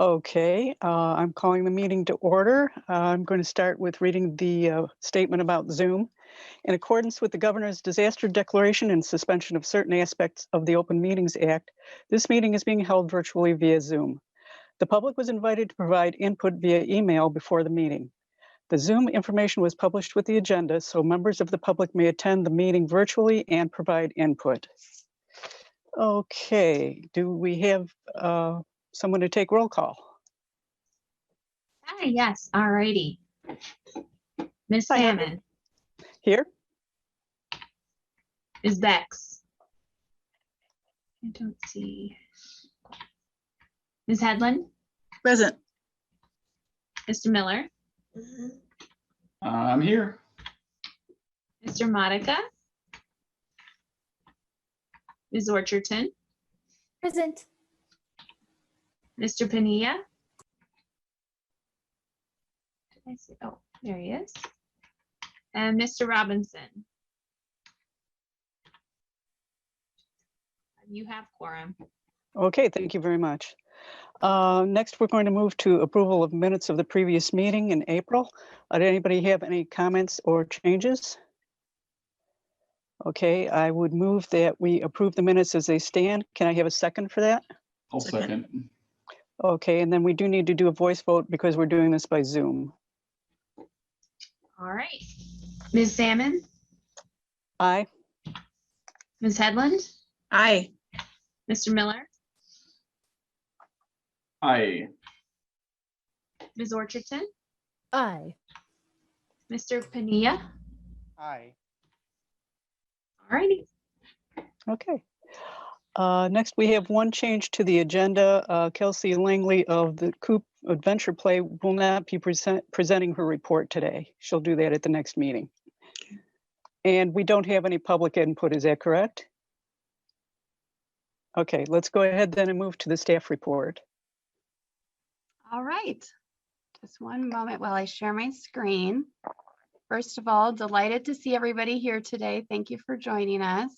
Okay, I'm calling the meeting to order. I'm going to start with reading the statement about Zoom. In accordance with the Governor's disaster declaration and suspension of certain aspects of the Open Meetings Act, this meeting is being held virtually via Zoom. The public was invited to provide input via email before the meeting. The Zoom information was published with the agenda, so members of the public may attend the meeting virtually and provide input. Okay, do we have someone to take roll call? Hi, yes, all righty. Ms. Hi, Salmon. Here? Ms. Bex. I don't see. Ms. Headland. Present. Mr. Miller. I'm here. Mr. Modica. Ms. Orchardton. Present. Mr. Pania. Did I see? Oh, there he is. And Mr. Robinson. You have quorum. Okay, thank you very much. Next, we're going to move to approval of minutes of the previous meeting in April. Did anybody have any comments or changes? Okay, I would move that we approve the minutes as they stand. Can I have a second for that? I'll second. Okay, and then we do need to do a voice vote because we're doing this by Zoom. All right. Ms. Salmon. Aye. Ms. Headland. Aye. Mr. Miller. Aye. Ms. Orchardton. Aye. Mr. Pania. Aye. All righty. Okay. Next, we have one change to the agenda. Kelsey Langley of the Coop Adventure Play will not be presenting her report today. She'll do that at the next meeting. And we don't have any public input, is that correct? Okay, let's go ahead then and move to the staff report. All right, just one moment while I share my screen. First of all, delighted to see everybody here today. Thank you for joining us.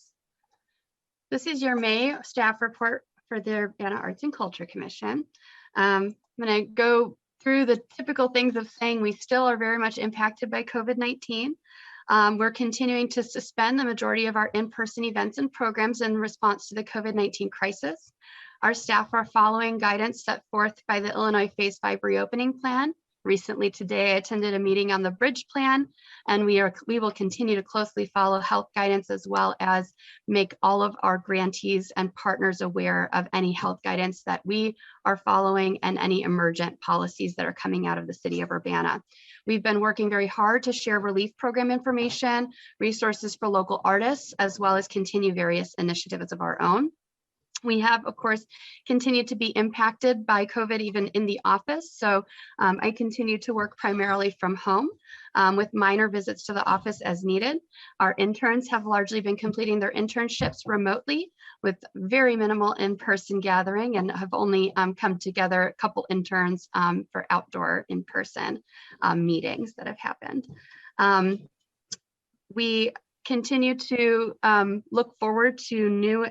This is your May staff report for the Urbana Arts and Culture Commission. I'm going to go through the typical things of saying we still are very much impacted by COVID-19. We're continuing to suspend the majority of our in-person events and programs in response to the COVID-19 crisis. Our staff are following guidance set forth by the Illinois Phase 5 reopening plan. Recently today, I attended a meeting on the bridge plan, and we will continue to closely follow health guidance as well as make all of our grantees and partners aware of any health guidance that we are following and any emergent policies that are coming out of the city of Urbana. We've been working very hard to share relief program information, resources for local artists, as well as continue various initiatives of our own. We have, of course, continued to be impacted by COVID even in the office. So I continue to work primarily from home with minor visits to the office as needed. Our interns have largely been completing their internships remotely with very minimal in-person gathering and have only come together a couple interns for outdoor in-person meetings that have happened. We continue to look forward to new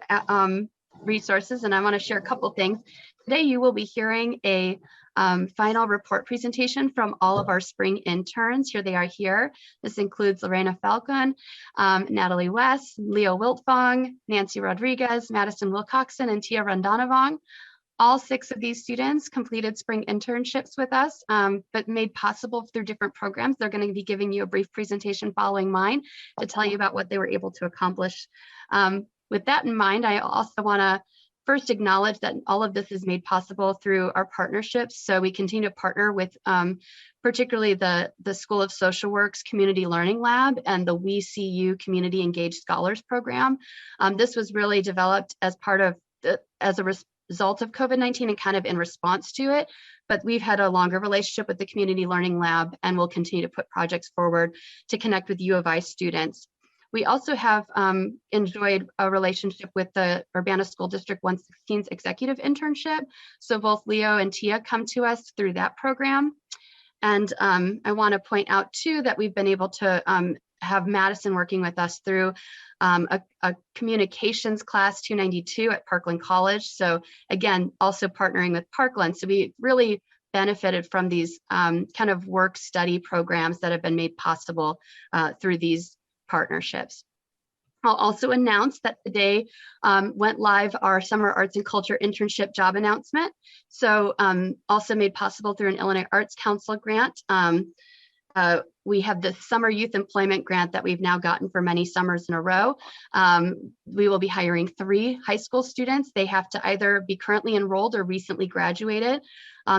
resources, and I want to share a couple things. Today you will be hearing a final report presentation from all of our spring interns. Here they are here. This includes Lorena Falcon, Natalie West, Leo Wiltfong, Nancy Rodriguez, Madison Wilcoxon, and Tia Randanavong. All 6 of these students completed spring internships with us, but made possible through different programs. They're going to be giving you a brief presentation following mine to tell you about what they were able to accomplish. With that in mind, I also want to first acknowledge that all of this is made possible through our partnerships. So we continue to partner with particularly the School of Social Work's Community Learning Lab and the WeCU Community Engaged Scholars Program. This was really developed as part of, as a result of COVID-19 and kind of in response to it. But we've had a longer relationship with the Community Learning Lab and will continue to put projects forward to connect with U of I students. We also have enjoyed a relationship with the Urbana School District 116's executive internship. So both Leo and Tia come to us through that program. And I want to point out too that we've been able to have Madison working with us through a communications class 292 at Parkland College. So again, also partnering with Parkland. So we really benefited from these kind of work study programs that have been made possible through these partnerships. I'll also announce that today went live our Summer Arts and Culture internship job announcement. So also made possible through an Illinois Arts Council grant. We have the Summer Youth Employment Grant that we've now gotten for many summers in a row. We will be hiring 3 high school students. They have to either be currently enrolled or recently graduated.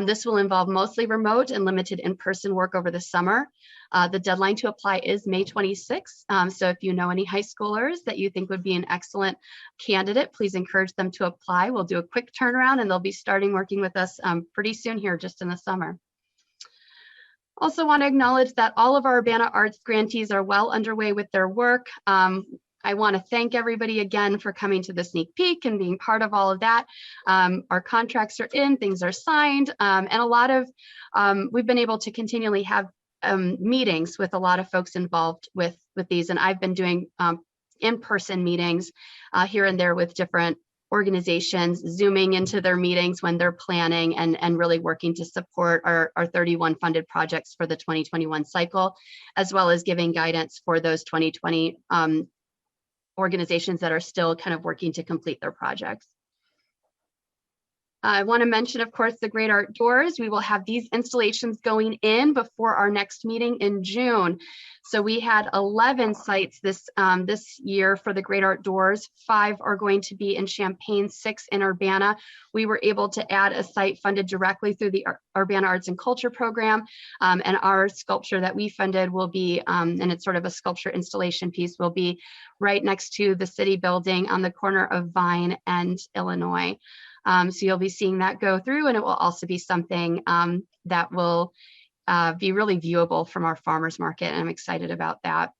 This will involve mostly remote and limited in-person work over the summer. The deadline to apply is May 26th. So if you know any high schoolers that you think would be an excellent candidate, please encourage them to apply. We'll do a quick turnaround and they'll be starting working with us pretty soon here, just in the summer. Also want to acknowledge that all of our Urbana Arts grantees are well underway with their work. I want to thank everybody again for coming to the sneak peek and being part of all of that. Our contracts are in, things are signed, and a lot of, we've been able to continually have meetings with a lot of folks involved with these. And I've been doing in-person meetings here and there with different organizations, zooming into their meetings when they're planning and really working to support our 31 funded projects for the 2021 cycle, as well as giving guidance for those 2020 organizations that are still kind of working to complete their projects. I want to mention, of course, the Great Art Doors. We will have these installations going in before our next meeting in June. So we had 11 sites this year for the Great Art Doors. 5 are going to be in Champaign, 6 in Urbana. We were able to add a site funded directly through the Urbana Arts and Culture program. And our sculpture that we funded will be, and it's sort of a sculpture installation piece, will be right next to the city building on the corner of Vine and Illinois. So you'll be seeing that go through, and it will also be something that will be really viewable from our farmers market. And I'm excited about that.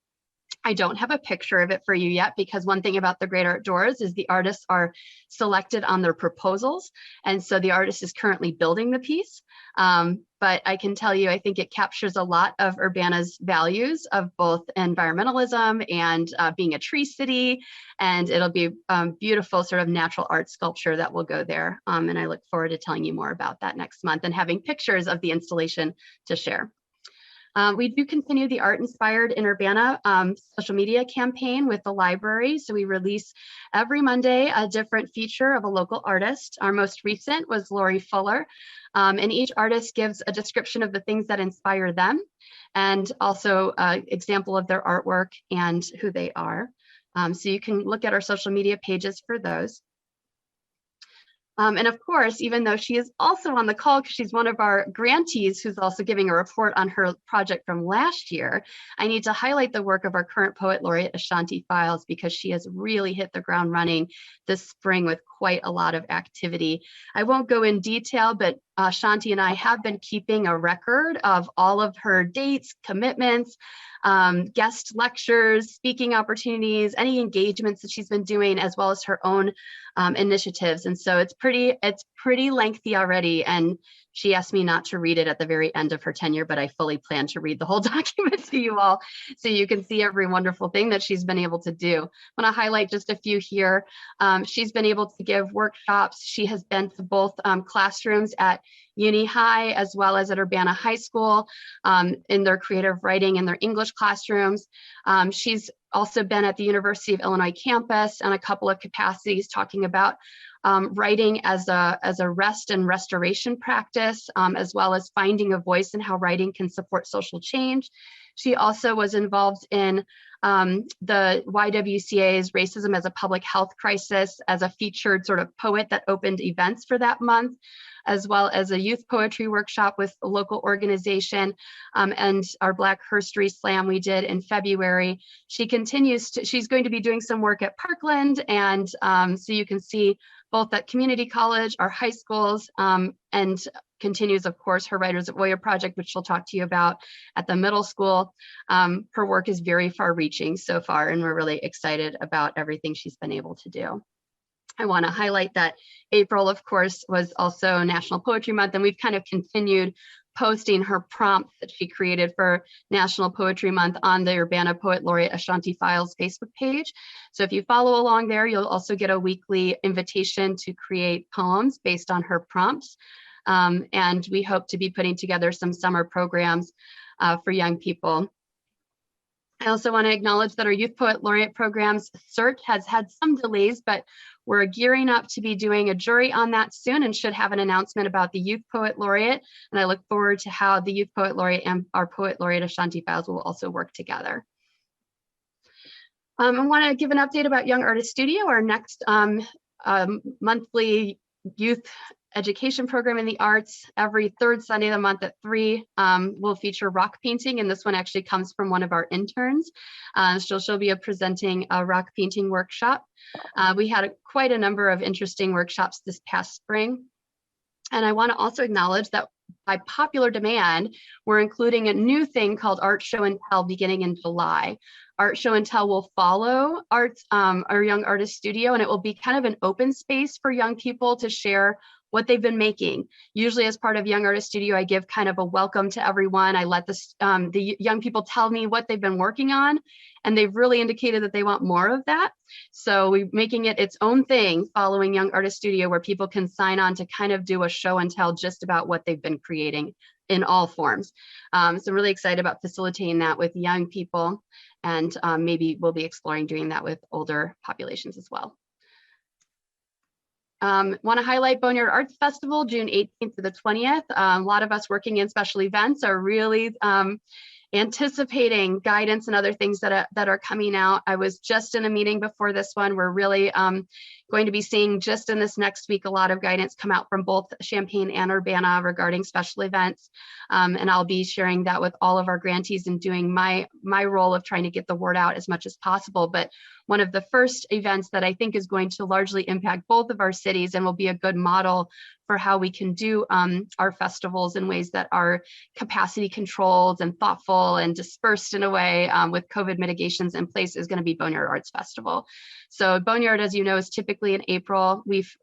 I don't have a picture of it for you yet, because one thing about the Great Art Doors is the artists are selected on their proposals. And so the artist is currently building the piece. But I can tell you, I think it captures a lot of Urbana's values of both environmentalism and being a tree city. And it'll be beautiful sort of natural art sculpture that will go there. And I look forward to telling you more about that next month and having pictures of the installation to share. We do continue the Art Inspired in Urbana social media campaign with the library. So we release every Monday a different feature of a local artist. Our most recent was Lori Fuller. And each artist gives a description of the things that inspire them, and also an example of their artwork and who they are. So you can look at our social media pages for those. And of course, even though she is also on the call because she's one of our grantees who's also giving a report on her project from last year, I need to highlight the work of our current poet laureate, Ashanti Files, because she has really hit the ground running this spring with quite a lot of activity. I won't go in detail, but Ashanti and I have been keeping a record of all of her dates, commitments, guest lectures, speaking opportunities, any engagements that she's been doing, as well as her own initiatives. And so it's pretty lengthy already. And she asked me not to read it at the very end of her tenure, but I fully plan to read the whole document to you all so you can see every wonderful thing that she's been able to do. I want to highlight just a few here. She's been able to give workshops. She has been to both classrooms at Uni High as well as at Urbana High School in their creative writing and their English classrooms. She's also been at the University of Illinois campus on a couple of capacities talking about writing as a rest and restoration practice, as well as finding a voice in how writing can support social change. She also was involved in the YWCA's Racism as a Public Health Crisis as a featured sort of poet that opened events for that month, as well as a youth poetry workshop with a local organization and our Black Herstory Slam we did in February. She continues to, she's going to be doing some work at Parkland, and so you can see both at community college, our high schools, and continues, of course, her Writers at Warrior project, which she'll talk to you about at the middle school. Her work is very far reaching so far, and we're really excited about everything she's been able to do. I want to highlight that April, of course, was also National Poetry Month, and we've kind of continued posting her prompts that she created for National Poetry Month on the Urbana Poet Laureate Ashanti Files Facebook page. So if you follow along there, you'll also get a weekly invitation to create poems based on her prompts. And we hope to be putting together some summer programs for young people. I also want to acknowledge that our Youth Poet Laureate programs search has had some delays, but we're gearing up to be doing a jury on that soon and should have an announcement about the Youth Poet Laureate. And I look forward to how the Youth Poet Laureate and our Poet Laureate Ashanti Files will also work together. I want to give an update about Young Artist Studio, our next monthly youth education program in the arts. Every third Sunday of the month at 3 will feature rock painting, and this one actually comes from one of our interns. She'll be presenting a rock painting workshop. We had quite a number of interesting workshops this past spring. And I want to also acknowledge that by popular demand, we're including a new thing called Art Show and Tell beginning in July. Art Show and Tell will follow our Young Artist Studio, and it will be kind of an open space for young people to share what they've been making. Usually as part of Young Artist Studio, I give kind of a welcome to everyone. I let the young people tell me what they've been working on, and they've really indicated that they want more of that. So we're making it its own thing following Young Artist Studio, where people can sign on to kind of do a show and tell just about what they've been creating in all forms. So I'm really excited about facilitating that with young people, and maybe we'll be exploring doing that with older populations as well. Want to highlight Boneyard Arts Festival, June 18th to the 20th. A lot of us working in special events are really anticipating guidance and other things that are coming out. I was just in a meeting before this one. We're really going to be seeing just in this next week a lot of guidance come out from both Champaign and Urbana regarding special events. And I'll be sharing that with all of our grantees and doing my role of trying to get the word out as much as possible. But one of the first events that I think is going to largely impact both of our cities and will be a good model for how we can do our festivals in ways that are capacity controlled and thoughtful and dispersed in a way with COVID mitigations in place is going to be Boneyard Arts Festival. So Boneyard, as you know, is typically in April. We've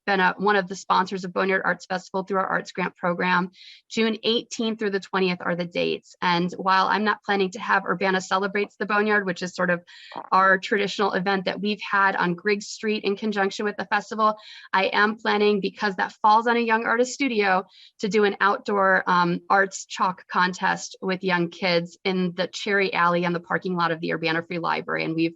been one of the sponsors of Boneyard Arts Festival through our Arts Grant program. June 18th through the 20th are the dates. And while I'm not planning to have Urbana Celebrates the Boneyard, which is sort of our traditional event that we've had on Griggs Street in conjunction with the festival, I am planning, because that falls on a Young Artist Studio, to do an outdoor arts chalk contest with young kids in the Cherry Alley on the parking lot of the Urbana Free Library. And we've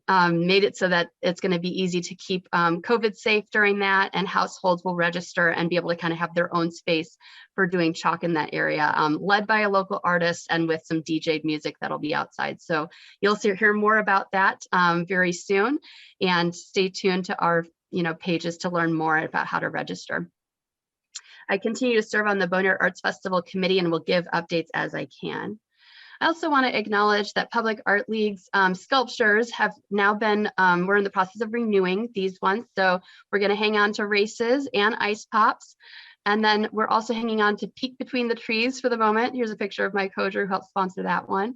made it so that it's going to be easy to keep COVID safe during that, and households will register and be able to kind of have their own space for doing chalk in that area, led by a local artist and with some DJ'd music that'll be outside. So you'll hear more about that very soon, and stay tuned to our pages to learn more about how to register. I continue to serve on the Boneyard Arts Festival Committee and will give updates as I can. I also want to acknowledge that Public Art League's sculptures have now been, we're in the process of renewing these ones. So we're going to hang on to Races and Ice Pops. And then we're also hanging on to Peek Between the Trees for the moment. Here's a picture of Mike Hojer, who helped sponsor that one.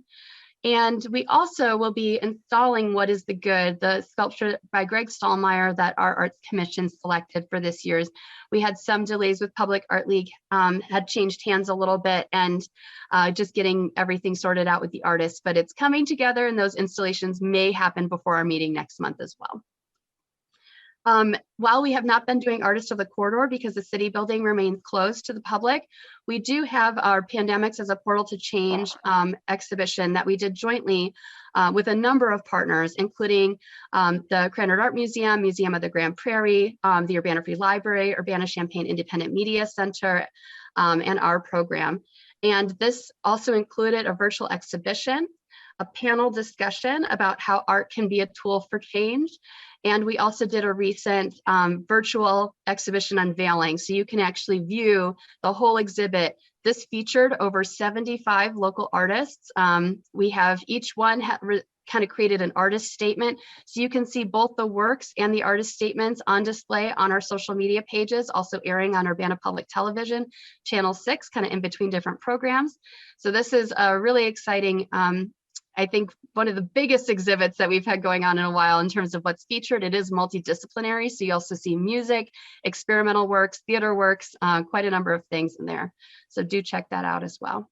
And we also will be installing What is the Good, the sculpture by Greg Stallmeyer that our Arts Commission selected for this year's. We had some delays with Public Art League, had changed hands a little bit, and just getting everything sorted out with the artists, but it's coming together, and those installations may happen before our meeting next month as well. While we have not been doing Artists of the Corridor because the city building remains closed to the public, we do have our Pandemics as a Portal to Change exhibition that we did jointly with a number of partners, including the Krannert Art Museum, Museum of the Grand Prairie, the Urbana Free Library, Urbana-Champaign Independent Media Center, and our program. And this also included a virtual exhibition, a panel discussion about how art can be a tool for change. And we also did a recent virtual exhibition unveiling, so you can actually view the whole exhibit. This featured over 75 local artists. We have each one kind of created an artist statement, so you can see both the works and the artist statements on display on our social media pages, also airing on Urbana Public Television, Channel 6, kind of in between different programs. So this is a really exciting I think one of the biggest exhibits that we've had going on in a while in terms of what's featured. It is multidisciplinary. So you also see music, experimental works, theater works, quite a number of things in there. So do check that out as well.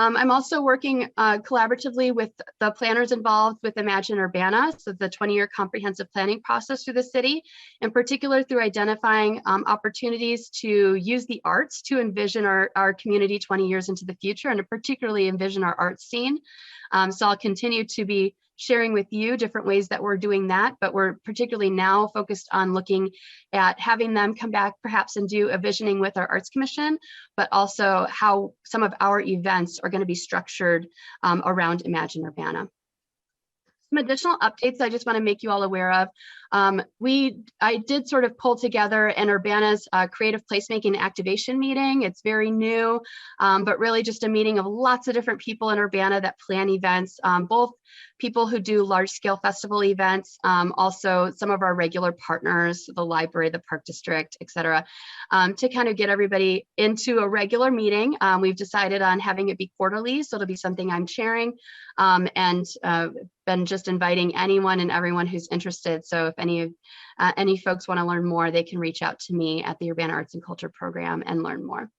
I'm also working collaboratively with the planners involved with Imagine Urbana, so the 20-year comprehensive planning process through the city, in particular through identifying opportunities to use the arts to envision our community 20 years into the future, and to particularly envision our arts scene. So I'll continue to be sharing with you different ways that we're doing that, but we're particularly now focused on looking at having them come back perhaps and do a visioning with our Arts Commission, but also how some of our events are going to be structured around Imagine Urbana. Some additional updates I just want to make you all aware of. I did sort of pull together an Urbana's creative placemaking activation meeting. It's very new, but really just a meeting of lots of different people in Urbana that plan events, both people who do large scale festival events, also some of our regular partners, the library, the park district, et cetera, to kind of get everybody into a regular meeting. We've decided on having it be quarterly, so it'll be something I'm chairing, and been just inviting anyone and everyone who's interested. So if any folks want to learn more, they can reach out to me at the Urbana Arts and Culture Program and learn more.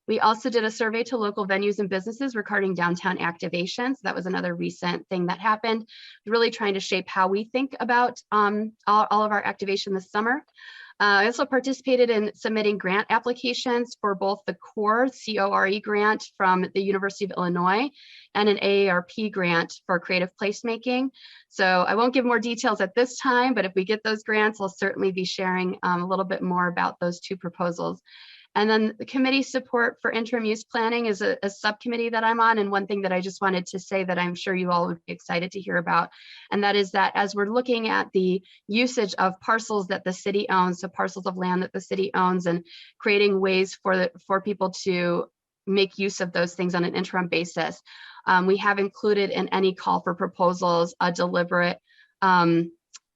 We also did a survey to local venues and businesses regarding downtown activations. That was another recent thing that happened, really trying to shape how we think about all of our activation this summer. I also participated in submitting grant applications for both the CORE, C-O-R-E grant from the University of Illinois and an AARP grant for creative placemaking. So I won't give more details at this time, but if we get those grants, I'll certainly be sharing a little bit more about those two proposals. And then the committee support for interim use planning is a subcommittee that I'm on. And one thing that I just wanted to say that I'm sure you all would be excited to hear about, and that is that as we're looking at the usage of parcels that the city owns, so parcels of land that the city owns, and creating ways for people to make use of those things on an interim basis, we have included in any call for proposals a deliberate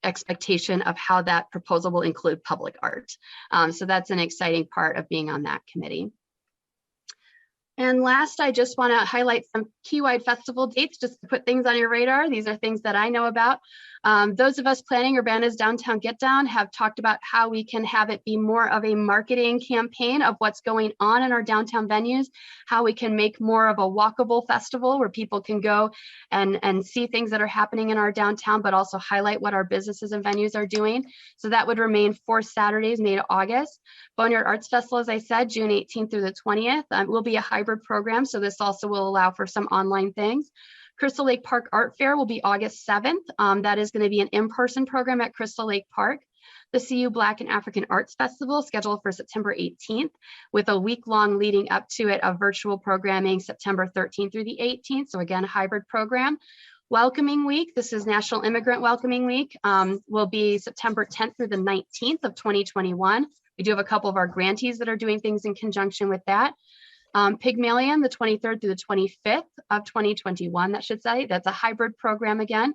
expectation of how that proposal will include public art. So that's an exciting part of being on that committee. And last, I just want to highlight some Keywide Festival dates just to put things on your radar. These are things that I know about. Those of us planning Urbana's Downtown Get Down have talked about how we can have it be more of a marketing campaign of what's going on in our downtown venues, how we can make more of a walkable festival where people can go and see things that are happening in our downtown, but also highlight what our businesses and venues are doing. So that would remain 4 Saturdays, May to August. Boneyard Arts Festival, as I said, June 18th through the 20th, will be a hybrid program. So this also will allow for some online things. Crystal Lake Park Art Fair will be August 7th. That is going to be an in-person program at Crystal Lake Park. The CU Black and African Arts Festival scheduled for September 18th with a week-long leading up to it of virtual programming September 13th through the 18th. So again, a hybrid program. Welcoming Week, this is National Immigrant Welcoming Week, will be September 10th through the 19th of 2021. We do have a couple of our grantees that are doing things in conjunction with that. Pygmalion, the 23rd through the 25th of 2021, that should say. That's a hybrid program again.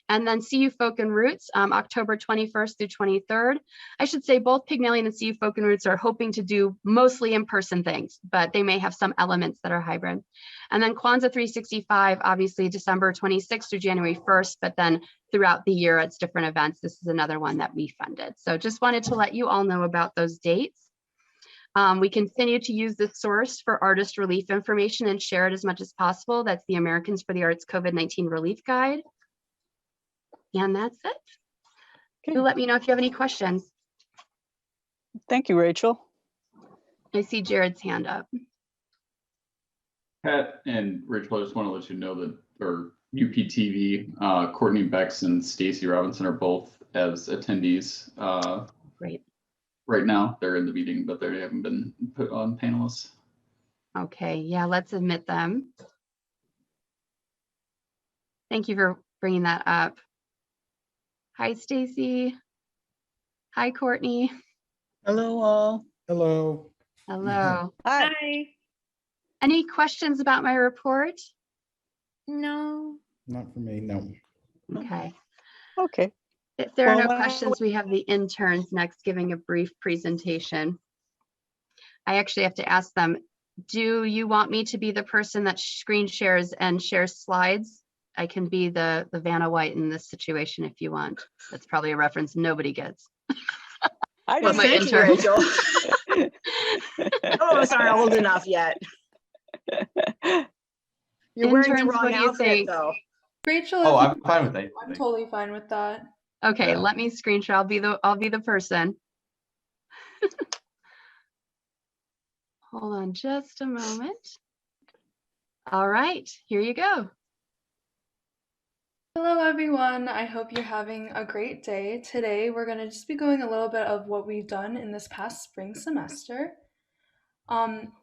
And then CU Folk and Roots, October 21st through 23rd. I should say both Pygmalion and CU Folk and Roots are hoping to do mostly in-person things, but they may have some elements that are hybrid. And then Kwanzaa 365, obviously December 26th through January 1st, but then throughout the year, it's different events. This is another one that we funded. So just wanted to let you all know about those dates. We continue to use this source for artist relief information and share it as much as possible. That's the Americans for the Arts COVID-19 Relief Guide. And that's it. Okay. Do let me know if you have any questions. Thank you, Rachel. I see Jared's hand up. Pat and Rachel, I just want to let you know that our UPTV, Courtney Becks and Stacy Robinson are both as attendees. Great. Right now, they're in the meeting, but they haven't been put on panelists. Okay, yeah, let's admit them. Thank you for bringing that up. Hi, Stacy. Hi, Courtney. Hello, all. Hello. Hello. Hi. Any questions about my report? No. Not for me, no. Okay. Okay. If there are Well, no questions, we have the interns next giving a brief presentation. I actually have to ask them, Do you want me to be the person that screen shares and shares slides? I can be the Vanna White in this situation if you want. That's probably a reference nobody gets. I Well, But my thank you, intern. Rachel. Some of us aren't old enough yet. You're wearing the Interns, wrong what do you outfit, think? though. Rachel, Oh, if I'm you- fine with that. I'm totally fine with that. Okay, Yeah. let me screen share. I'll be the person. Hold on just a moment. All right, here you go. Hello, everyone. I hope you're having a great day. Today, we're going to just be going a little bit of what we've done in this past spring semester.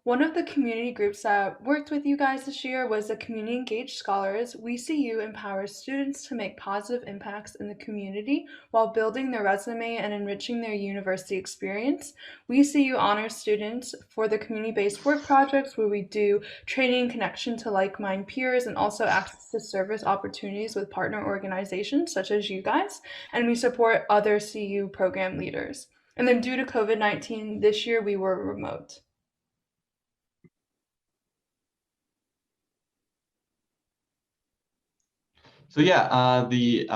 One of the community groups that worked with you guys this year was the Community Engaged Scholars. WeCU empowers students to make positive impacts in the community while building their resume and enriching their university experience. WeCU honors students for the community-based work projects where we do training and connection to like-minded peers and also access to service opportunities with partner organizations such as you guys, and we support other CU program leaders. And then due to COVID-19, this year we were remote. So yeah, the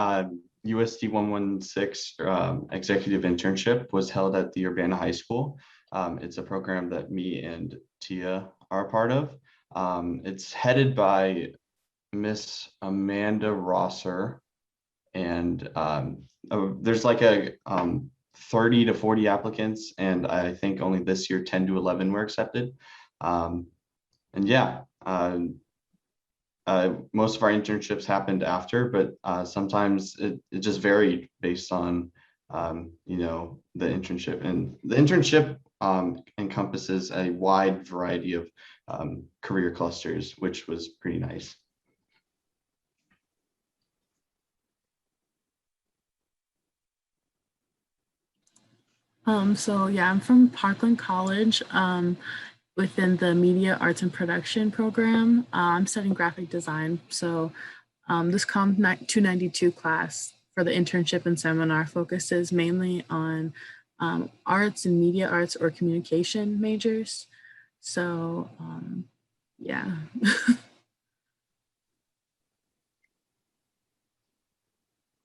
USD 116 executive internship was held at the Urbana High School. It's a program that me and Tia are a part of. It's headed by Miss Amanda Rosser, and there's like a 30 to 40 applicants, and I think only this year 10 to 11 were accepted. And yeah, most of our internships happened after, but sometimes it just varied based on, you know, the internship. And the internship encompasses a wide variety of career clusters, which was pretty nice. So yeah, I'm from Parkland College within the Media Arts and Production program. I'm studying graphic design. So this COM 292 class for the internship and seminar focuses mainly on arts and media arts or communication majors. So yeah.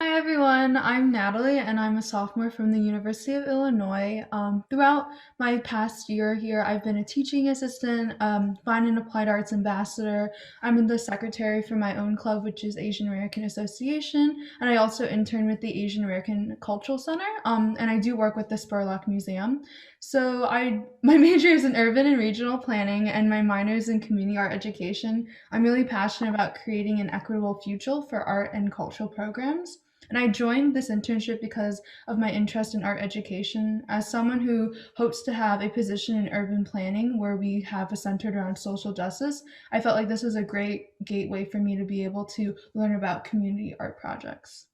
Hi everyone, I'm Natalie and I'm a sophomore from the University of Illinois. Throughout my past year here, I've been a teaching assistant, fine and applied arts ambassador. I'm the secretary for my own club, which is Asian American Association, and I also intern with the Asian American Cultural Center, and I do work with the Spurlock Museum. So my major is in urban and regional planning and my minor is in community art education. I'm really passionate about creating an equitable future for art and cultural programs. And I joined this internship because of my interest in art education. As someone who hopes to have a position in urban planning where we have a centered around social justice, I felt like this was a great gateway for me to be able to learn about community art projects.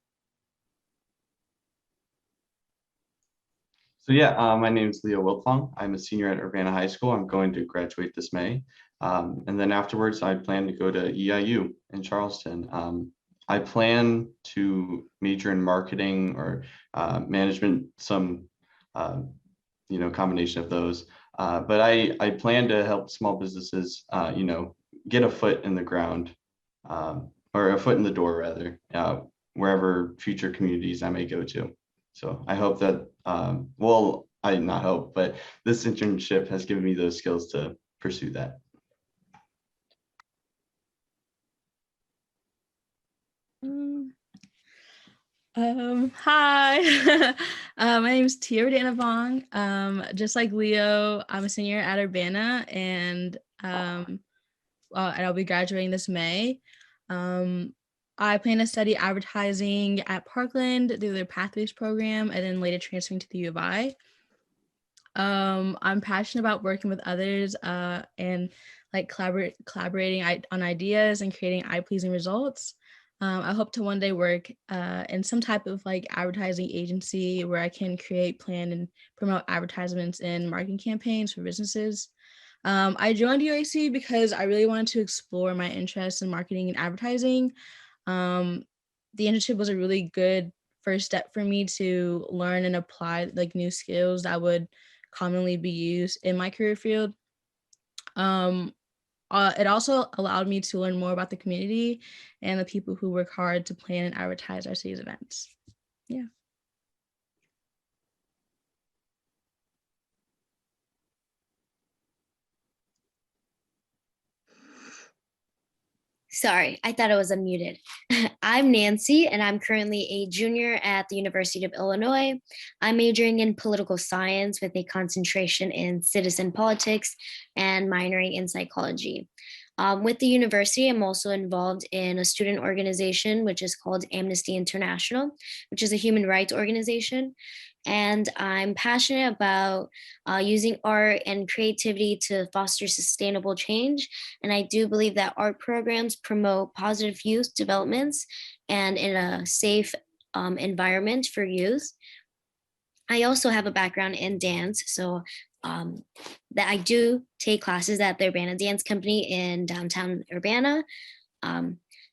So yeah, my name is Leo Wilfong. I'm a senior at Urbana High School. I'm going to graduate this May. And then afterwards, I plan to go to EIU in Charleston. I plan to major in marketing or management, some you know, combination of those. But I plan to help small businesses, you know, get a foot in the ground, or a foot in the door rather, wherever future communities I may go to. So I hope that, well, I not hope, but this internship has given me those skills to pursue that. Hi, my name is Tia Rodana Vong. Just like Leo, I'm a senior at Urbana, and I'll be graduating this May. I plan to study advertising at Parkland through their Pathways program, and then later transferring to the U of I. I'm passionate about working with others and like collaborating on ideas and creating eye-pleasing results. I hope to one day work in some type of like advertising agency where I can create, plan, and promote advertisements and marketing campaigns for businesses. I joined UAC because I really wanted to explore my interests in marketing and advertising. The internship was a really good first step for me to learn and apply like new skills that would commonly be used in my career field. It also allowed me to learn more about the community and the people who work hard to plan and advertise our city's events. Yeah. Sorry, I thought I was unmuted. I'm Nancy, and I'm currently a junior at the University of Illinois. I'm majoring in political science with a concentration in citizen politics and minoring in psychology. With the university, I'm also involved in a student organization, which is called Amnesty International, which is a human rights organization. And I'm passionate about using art and creativity to foster sustainable change. And I do believe that art programs promote positive youth developments and in a safe environment for youth. I also have a background in dance, so that I do take classes at the Urbana Dance Company in downtown Urbana.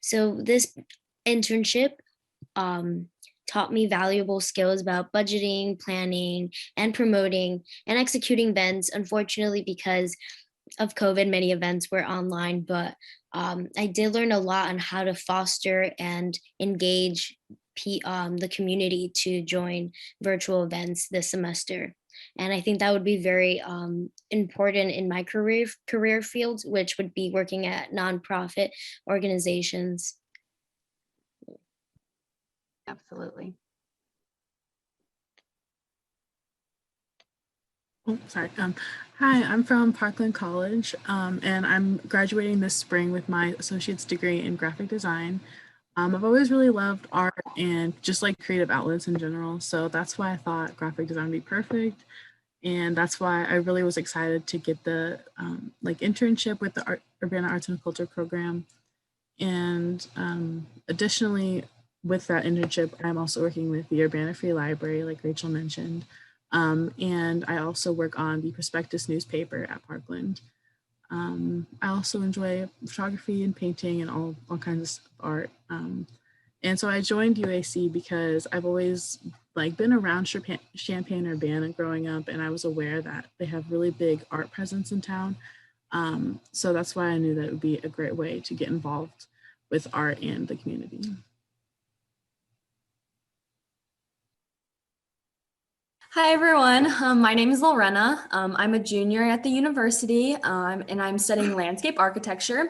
So this internship taught me valuable skills about budgeting, planning, and promoting and executing events. Unfortunately, because of COVID, many events were online, but I did learn a lot on how to foster and engage the community to join virtual events this semester. And I think that would be very important in my career field, which would be working at nonprofit organizations. Absolutely. Oh, sorry. Hi, I'm from Parkland College, and I'm graduating this spring with my associate's degree in graphic design. I've always really loved art and just like creative outlets in general, so that's why I thought graphic design would be perfect. And that's why I really was excited to get the internship with the Urbana Arts and Culture program. And additionally, with that internship, I'm also working with the Urbana Free Library, like Rachel mentioned. And I also work on the Prospectus newspaper at Parkland. I also enjoy photography and painting and all kinds of art. And so I joined UAC because I've always been around Champaign-Urbana growing up, and I was aware that they have really big art presence in town. So that's why I knew that it would be a great way to get involved with art and the community. Hi everyone, my name is Lorena. I'm a junior at the university and I'm studying landscape architecture.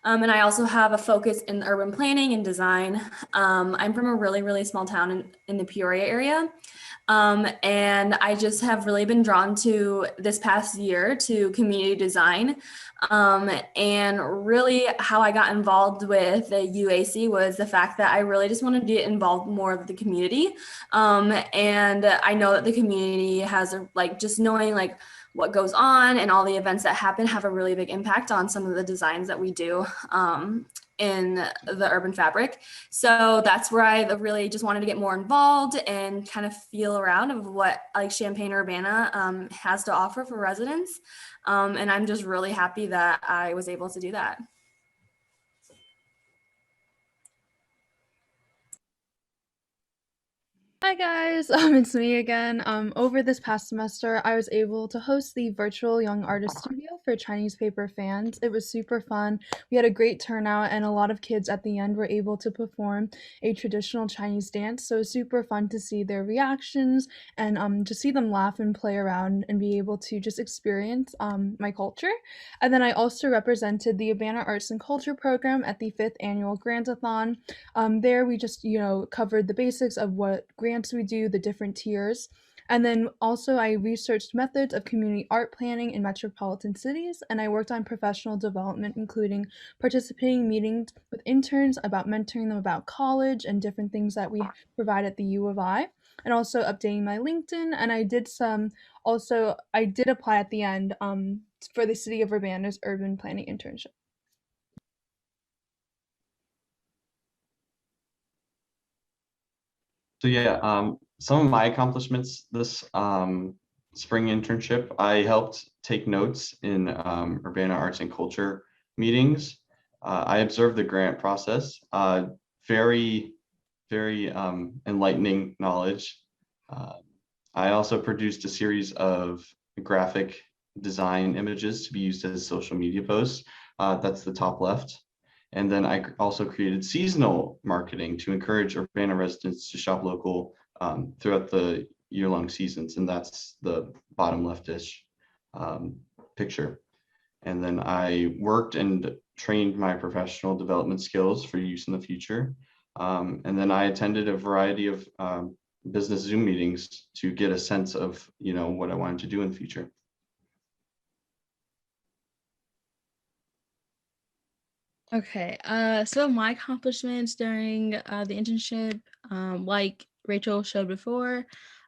And I also have a focus in urban planning and design. I'm from a really small town in the Peoria area. And I just have really been drawn to this past year to community design. And really how I got involved with the UAC was the fact that I really just wanted to get involved more with the community. And I know that the community has just knowing what goes on and all the events that happen have a really big impact on some of the designs that we do in the urban fabric. So that's where I really just wanted to get more involved and kind of feel around of what Champaign-Urbana has to offer for residents. And I'm just really happy that I was able to do that. Hi guys, it's me again. Over this past semester, I was able to host the virtual Young Artist Studio for Chinese paper fans. It was super fun. We had a great turnout and a lot of kids at the end were able to perform a traditional Chinese dance. So it was super fun to see their reactions and to see them laugh and play around and be able to just experience my culture. And then I also represented the Urbana Arts and Culture program at the 5th annual Grantathon. There we just, covered the basics of what grants we do, the different tiers. And then also I researched methods of community art planning in metropolitan cities, and I worked on professional development, including participating in meetings with interns about mentoring them about college and different things that we provide at the U of I, and also updating my LinkedIn. And I did apply at the end for the City of Urbana's urban planning internship. So yeah, some of my accomplishments this spring internship, I helped take notes in Urbana Arts and Culture meetings. I observed the grant process, very enlightening knowledge. I also produced a series of graphic design images to be used as social media posts. That's the top left. And then I also created seasonal marketing to encourage Urbana residents to shop local throughout the year-long seasons. And that's the bottom leftish picture. And then I worked and trained my professional development skills for use in the future. And then I attended a variety of business Zoom meetings to get a sense of, what I wanted to do in the future. Okay, so my accomplishments during the internship, like Rachel showed before,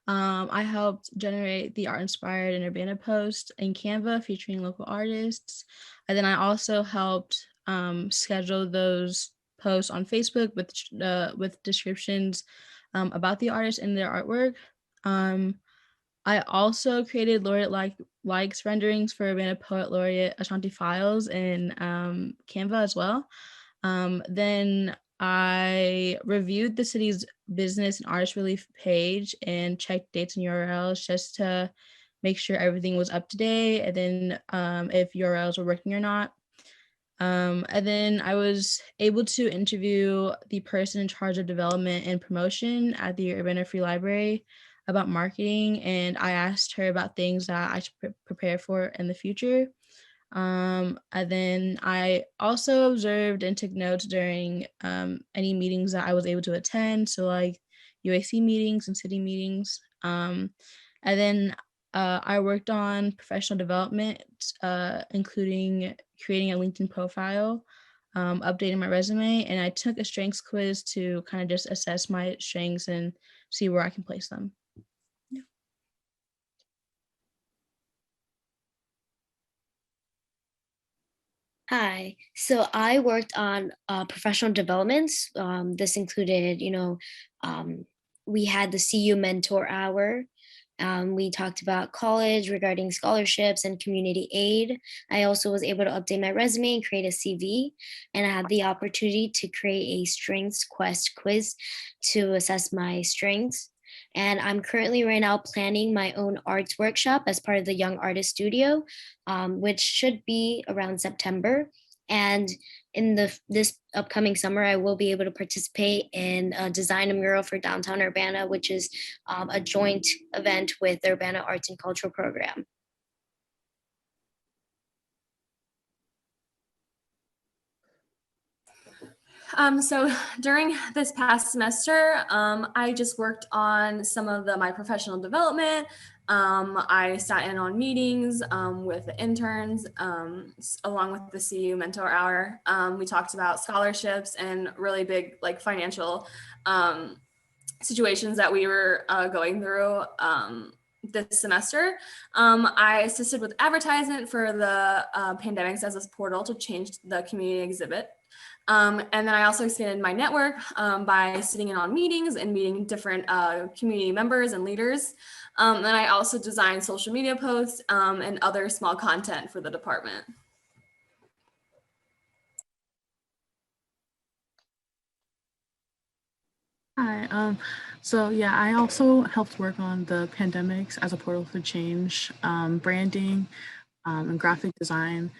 I helped generate the art inspired and Urbana post in Canva featuring local artists. And then I also helped schedule those posts on Facebook with descriptions about the artist and their artwork. I also created laureate likes renderings for Urbana Poet Laureate Ashanti Files in Canva as well. Then I reviewed the city's business and artist relief page and checked dates and URLs just to make sure everything was up to date, and then if URLs were working or not. And then I was able to interview the person in charge of development and promotion at the Urbana Free Library about marketing, and I asked her about things that I should prepare for in the future. And then I also observed and took notes during any meetings that I was able to attend, so like UAC meetings and city meetings. And then I worked on professional development, including creating a LinkedIn profile, updating my resume, and I took a strengths quiz to kind of just assess my strengths and see where I can place them. Hi. So I worked on professional developments. This included, we had the CU Mentor Hour. We talked about college regarding scholarships and community aid. I also was able to update my resume and create a CV. And I had the opportunity to create a strengths quest quiz to assess my strengths. And I'm currently right now planning my own arts workshop as part of the Young Artist Studio, which should be around September. And in this upcoming summer, I will be able to participate in Design a Mural for Downtown Urbana, which is a joint event with the Urbana Arts and Cultural Program. So during this past semester, I just worked on some of my professional development. I sat in on meetings with the interns along with the CU Mentor Hour. We talked about scholarships and really big financial situations that we were going through this semester. I assisted with advertisement for the Pandemics as a portal to change the community exhibit. And then I also expanded my network by sitting in on meetings and meeting different community members and leaders. And I also designed social media posts and other small content for the department. Hi. So yeah, I also helped work on the Pandemics as a portal for change, branding, and graphic design.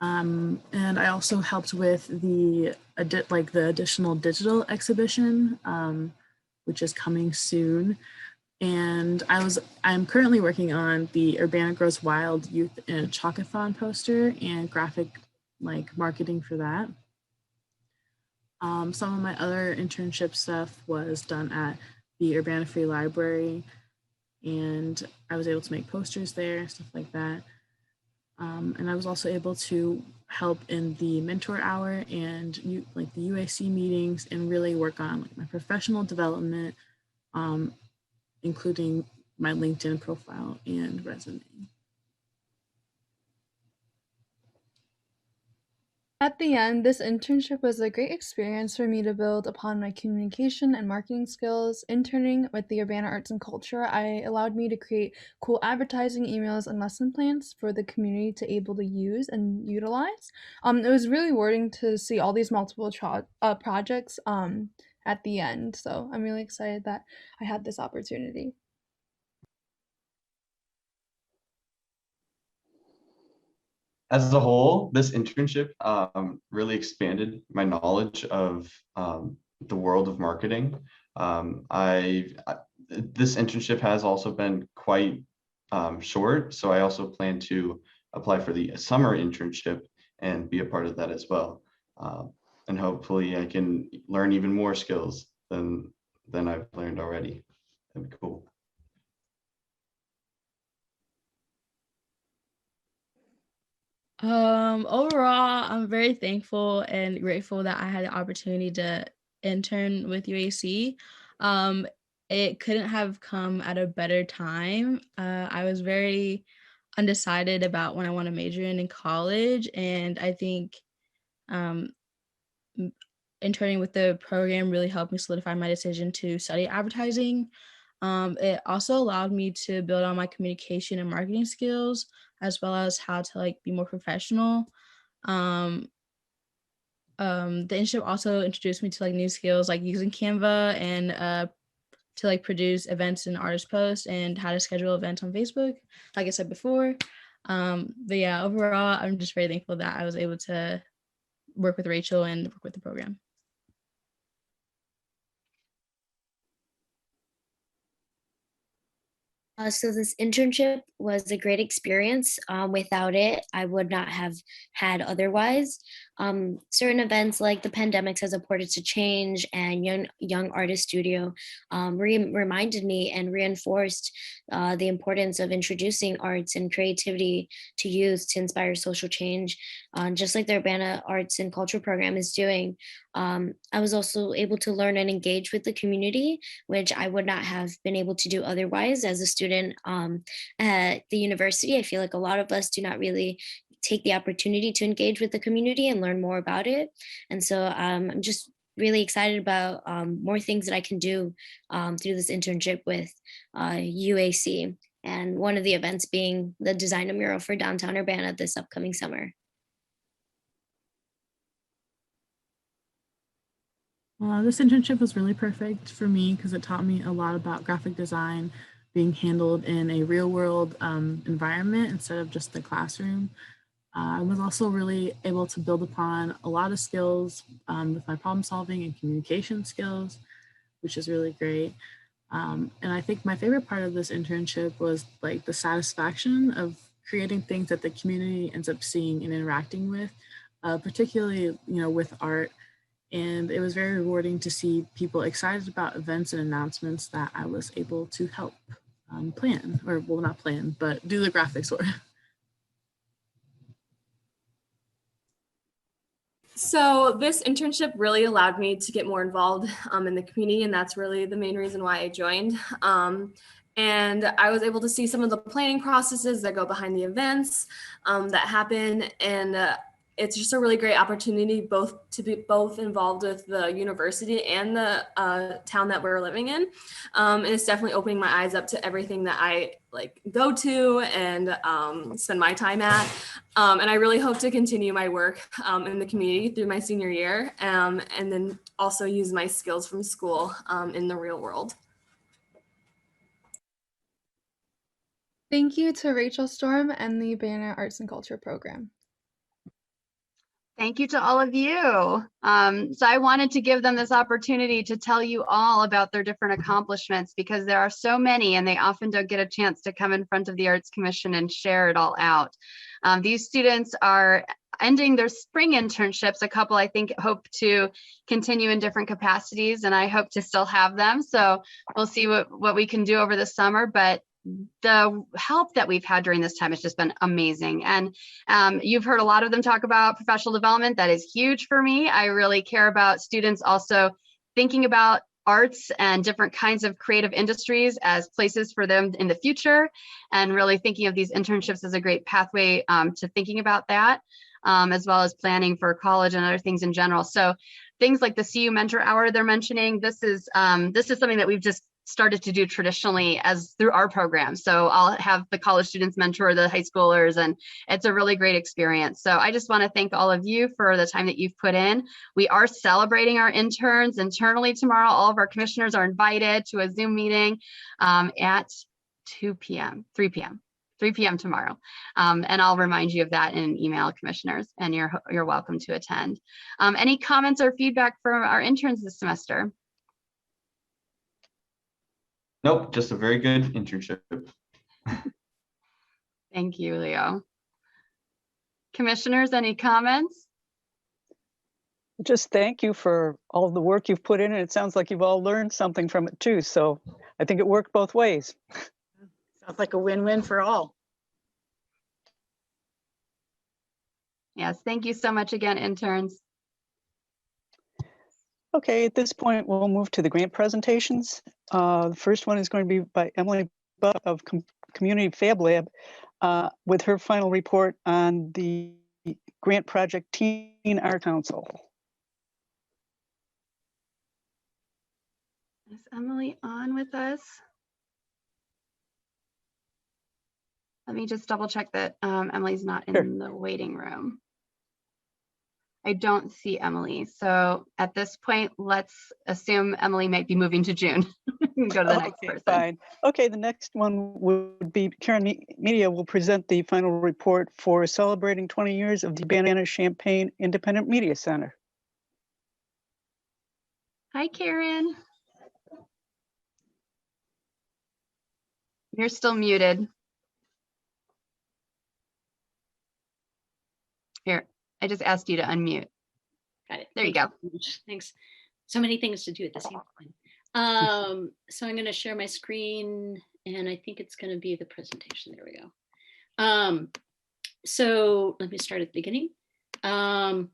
And I also helped with the additional digital exhibition, which is coming soon. And I'm currently working on the Urbana Grows Wild Youth and Chalkathon poster and graphic marketing for that. Some of my other internship stuff was done at the Urbana Free Library, and I was able to make posters there, stuff like that. And I was also able to help in the mentor hour and the UAC meetings and really work on my professional development, including my LinkedIn profile and resume. At the end, this internship was a great experience for me to build upon my communication and marketing skills. Interning with the Urbana Arts and Culture, I allowed me to create cool advertising emails and lesson plans for the community to able to use and utilize. It was really rewarding to see all these multiple projects at the end. So I'm really excited that I had this opportunity. As a whole, this internship really expanded my knowledge of the world of marketing. This internship has also been quite short, so I also plan to apply for the summer internship and be a part of that as well. And hopefully I can learn even more skills than I've learned already. That'd be cool. Overall, I'm very thankful and grateful that I had the opportunity to intern with UAC. It couldn't have come at a better time. I was very undecided about when I want to major in college, and I think um, interning with the program really helped me solidify my decision to study advertising. It also allowed me to build on my communication and marketing skills, as well as how to like be more professional. Um, the internship also introduced me to like new skills like using Canva and to like produce events and artist posts and how to schedule events on Facebook, like I said before. But yeah, overall, I'm just very thankful that I was able to work with Rachel and work with the program. So this internship was a great experience. Without it, I would not have had otherwise. Certain events like the pandemics has supported to change and young artist studio reminded me and reinforced the importance of introducing arts and creativity to youth to inspire social change, just like the Urbana Arts and Culture program is doing. I was also able to learn and engage with the community, which I would not have been able to do otherwise as a student at the university. I feel like a lot of us do not really take the opportunity to engage with the community and learn more about it. And so I'm just really excited about more things that I can do through this internship with UAC. And one of the events being the design a mural for downtown Urbana this upcoming summer. This internship was really perfect for me because it taught me a lot about graphic design being handled in a real world environment instead of just the classroom. I was also really able to build upon a lot of skills with my problem solving and communication skills, which is really great. And I think my favorite part of this internship was like the satisfaction of creating things that the community ends up seeing and interacting with, particularly, with art. And it was very rewarding to see people excited about events and announcements that I was able to help plan, or well, not plan, but do the graphics for. So this internship really allowed me to get more involved in the community, and that's really the main reason why I joined. And I was able to see some of the planning processes that go behind the events that happen, and it's just a really great opportunity to be both involved with the university and the town that we're living in. And it's definitely opening my eyes up to everything that I like go to and spend my time at. And I really hope to continue my work in the community through my senior year, and then also use my skills from school in the real world. Thank you to Rachel Storm and the Urbana Arts and Culture program. Thank you to all of you. So I wanted to give them this opportunity to tell you all about their different accomplishments because there are so many and they often don't get a chance to come in front of the Arts Commission and share it all out. These students are ending their spring internships. A couple, I think, hope to continue in different capacities, and I hope to still have them. So we'll see what we can do over the summer, but the help that we've had during this time has just been amazing. And you've heard a lot of them talk about professional development. That is huge for me. I really care about students also thinking about arts and different kinds of creative industries as places for them in the future, and really thinking of these internships as a great pathway to thinking about that, as well as planning for college and other things in general. So things like the CU Mentor Hour they're mentioning, this is something that we've just started to do traditionally as through our program. So I'll have the college students mentor the high schoolers, and it's a really great experience. So I just want to thank all of you for the time that you've put in. We are celebrating our interns internally tomorrow. All of our commissioners are invited to a Zoom meeting at 3 p.m. 3 p.m. tomorrow. And I'll remind you of that in an email, commissioners, and you're welcome to attend. Any comments or feedback from our interns this semester? Nope, just a very good internship. Thank you, Leo. Commissioners, any comments? Just thank you for all the work you've put in, and it sounds like you've all learned something from it too. So I think it worked both ways. Sounds like a win-win for all. Yes, thank you so much again, interns. Okay, at this point, we'll move to the grant presentations. The first one is going to be by Emily Buck of Community Fab Lab with her final report on the grant project Teen Art Council. Is Emily on with us? Let me just double check that Emily's not in the waiting room. I don't see Emily. So at this point, let's assume Emily might be moving to June. Go to the next person. Fine. Okay, the next one would be Karen Media will present the final report for celebrating 20 years of the Urbana-Champaign Independent Media Center. Hi, Karen. You're still muted. Here, I just asked you to unmute. Got it. There you go. Thanks. So many things to do at the same time. So I'm going to share my screen, and I think it's going to be the presentation. There we go. So let me start at the beginning. Then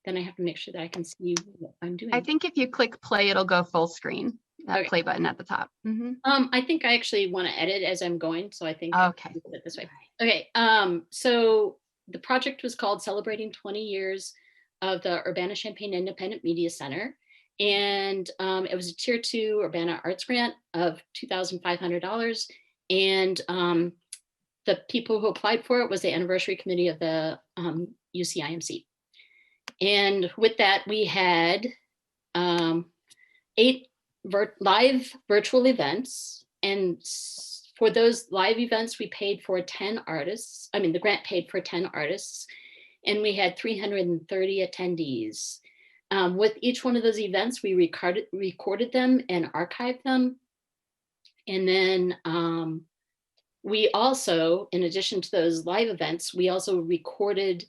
I have to make sure that I can see what I'm doing. I think if you click play, it'll go full screen. That Okay. play button at the top. I think I actually want to edit as I'm going, so I think Okay. I'll do it this way. Okay. So the project was called Celebrating 20 Years of the Urbana-Champaign Independent Media Center. And it was a Tier 2 Urbana Arts Grant of $2,500. And the people who applied for it was the anniversary committee of the UCIMC. And with that, we had 8 live virtual events. And for those live events, we paid for 10 artists. I mean, the grant paid for 10 artists. And we had 330 attendees. With each one of those events, we recorded them and archived them. And then we also, in addition to those live events, we also recorded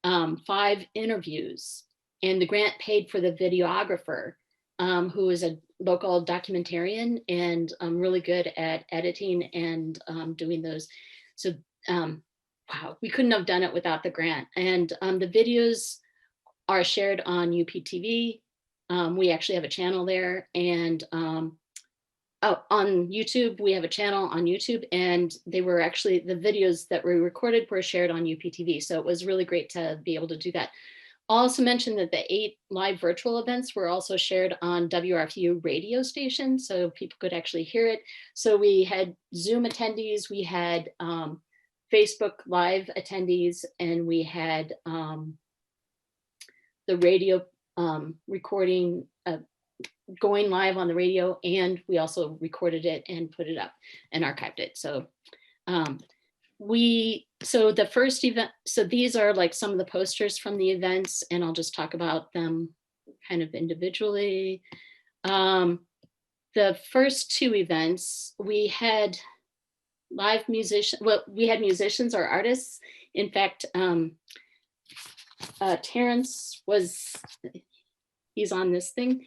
5 interviews. And the grant paid for the videographer, who is a local documentarian and really good at editing and doing those. So wow, we couldn't have done it without the grant. And the videos are shared on UPTV. We actually have a channel there, and on YouTube, we have a channel on YouTube, and they were actually, the videos that were recorded were shared on UPTV. So it was really great to be able to do that. I'll also mention that the 8 live virtual events were also shared on WRFU radio station, so people could actually hear it. So we had Zoom attendees, we had Facebook Live attendees, and we had the radio recording going live on the radio, and we also recorded it and put it up and archived it. So so the first event, so these are like some of the posters from the events, and I'll just talk about them kind of individually. The first 2 events, we had live musicians, well, we had musicians or artists. In fact, Terrence was, he's on this thing.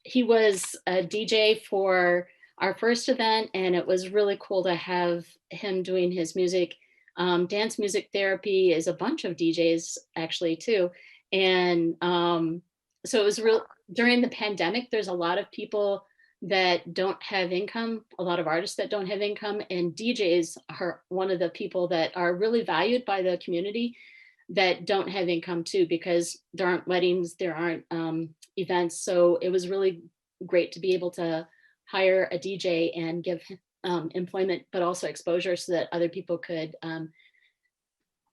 He was a DJ for our first event, and it was really cool to have him doing his music. Dance Music Therapy is a bunch of DJs actually too. And so it was real, during the pandemic, there's a lot of people that don't have income, a lot of artists that don't have income, and DJs are one of the people that are really valued by the community that don't have income too, because there aren't weddings, there aren't events. So it was really great to be able to hire a DJ and give employment, but also exposure so that other people could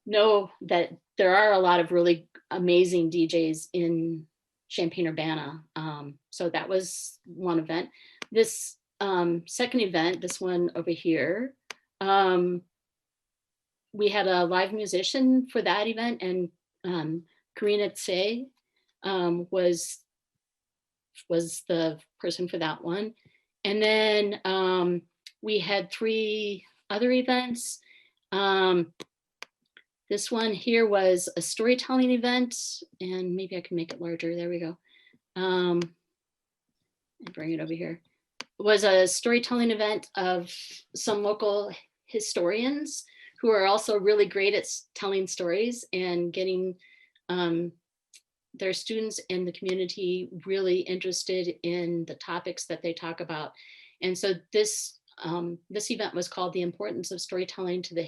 know that there are a lot of really amazing DJs in Champaign-Urbana. So that was one event. This second event, this one over here, We had a live musician for that event, and Karina Tse was the person for that one. And then we had 3 other events. This one here was a storytelling event, and maybe I can make it larger. There we go. And bring it over here. It was a storytelling event of some local historians who are also really great at telling stories and getting their students and the community really interested in the topics that they talk about. And so this event was called The Importance of Storytelling to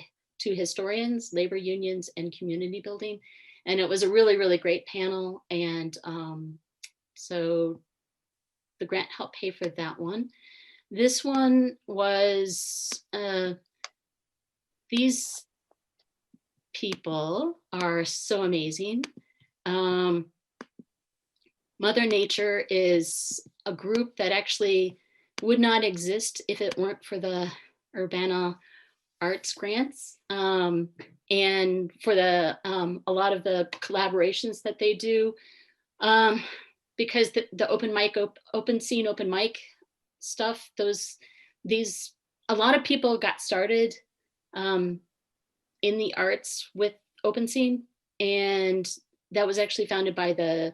Historians, Labor Unions, and Community Building. And it was a really, really great panel. And so the grant helped pay for that one. This one was, these people are so amazing. Mother Nature is a group that actually would not exist if it weren't for the Urbana Arts grants, and for a lot of the collaborations that they do, because the open scene, open mic stuff, a lot of people got started in the arts with open scene, and that was actually funded by the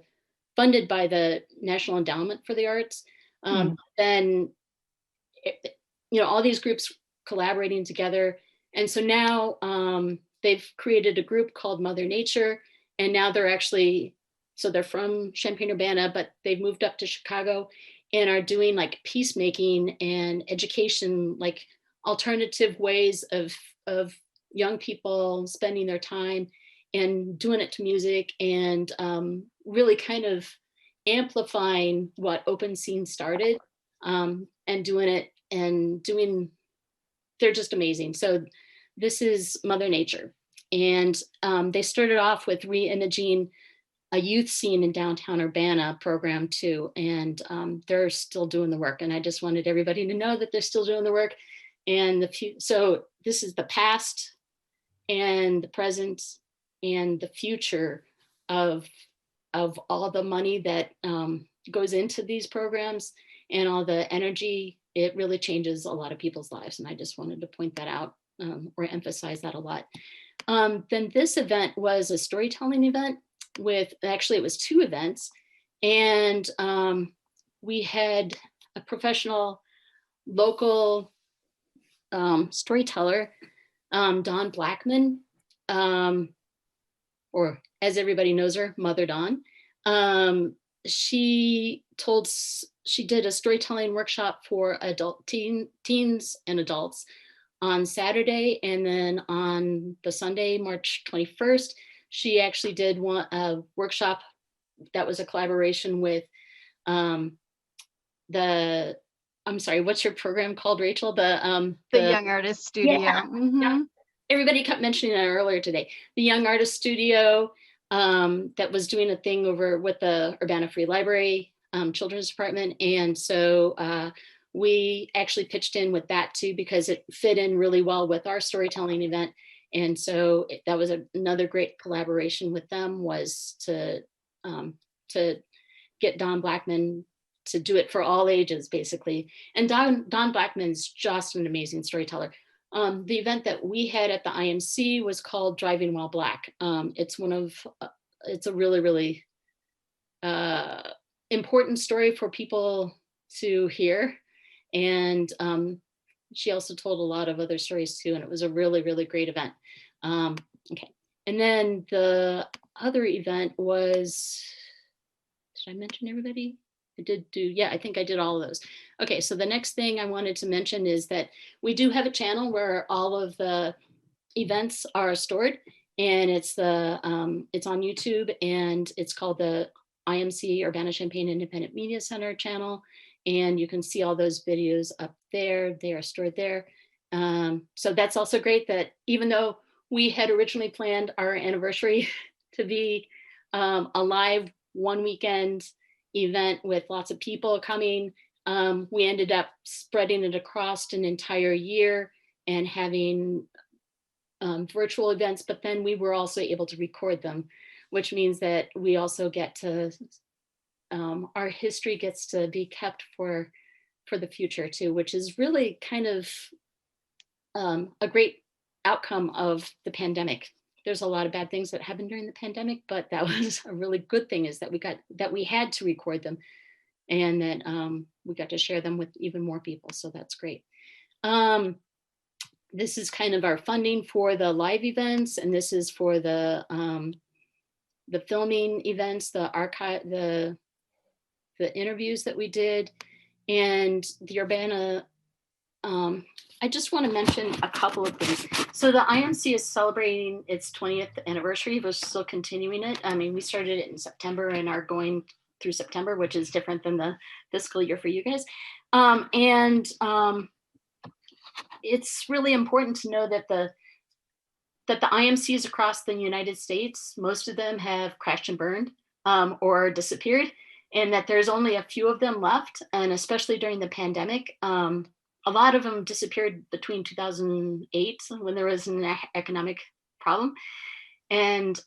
National Endowment for the Arts. Then, all these groups collaborating together. And so now they've created a group called Mother Nature, and now they're from Champaign-Urbana, but they've moved up to Chicago and are doing like peacemaking and education, like alternative ways of young people spending their time and doing it to music, and really kind of amplifying what Open Scene started, and doing it and they're just amazing. So this is Mother Nature. And they started off with re-imaging a youth scene in downtown Urbana program too. And they're still doing the work. And I just wanted everybody to know that they're still doing the work. And so this is the past and the present and the future of all the money that goes into these programs and all the energy. It really changes a lot of people's lives. And I just wanted to point that out, or emphasize that a lot. Then this event was a storytelling event it was 2 events. And we had a professional local storyteller, Dawn Blackman, or as everybody knows her, Mother Dawn. She did a storytelling workshop for teens and adults on Saturday, and then on the Sunday, March 21st, she actually did a workshop that was a collaboration with I'm sorry, what's your program called, Rachel? The Young Artist Studio. Yeah, yeah. Everybody kept mentioning it earlier today. The Young Artist Studio that was doing a thing over with the Urbana Free Library Children's Department. And so we actually pitched in with that too, because it fit in really well with our storytelling event. And so that was another great collaboration with them, was to get Dawn Blackman to do it for all ages, basically. And Dawn Blackman's just an amazing storyteller. The event that we had at the IMC was called Driving While Black. It's a really, really important story for people to hear. And she also told a lot of other stories too. And it was a really, really great event. Okay. And then the other event was, did I mention everybody? I think I did all of those. Okay, so the next thing I wanted to mention is that we do have a channel where all of the events are stored, and it's on YouTube, and it's called the IMC Urbana-Champaign Independent Media Center channel, and you can see all those videos up there. They are stored there. So that's also great, that even though we had originally planned our anniversary to be a live one weekend event with lots of people coming, we ended up spreading it across an entire year. and having virtual events, but then we were also able to record them, which means that we also get to, our history gets to be kept for the future too, which is really kind of a great outcome of the pandemic. There's a lot of bad things that happened during the pandemic, but that was a really good thing, is that we had to record them, and that we got to share them with even more people. So that's great. This is kind of our funding for the live events, and this is for the filming events, the archive, the interviews that we did, and the Urbana. I just want to mention a couple of things. So the IMC is celebrating its 20th anniversary. We're still continuing it. I mean, we started it in September and are going through September, which is different than the fiscal year for you guys. It's really important to know that the IMCs across the United States, most of them have crashed and burned or disappeared, and that there's only a few of them left. And especially during the pandemic, a lot of them disappeared between 2008, when there was an economic problem. And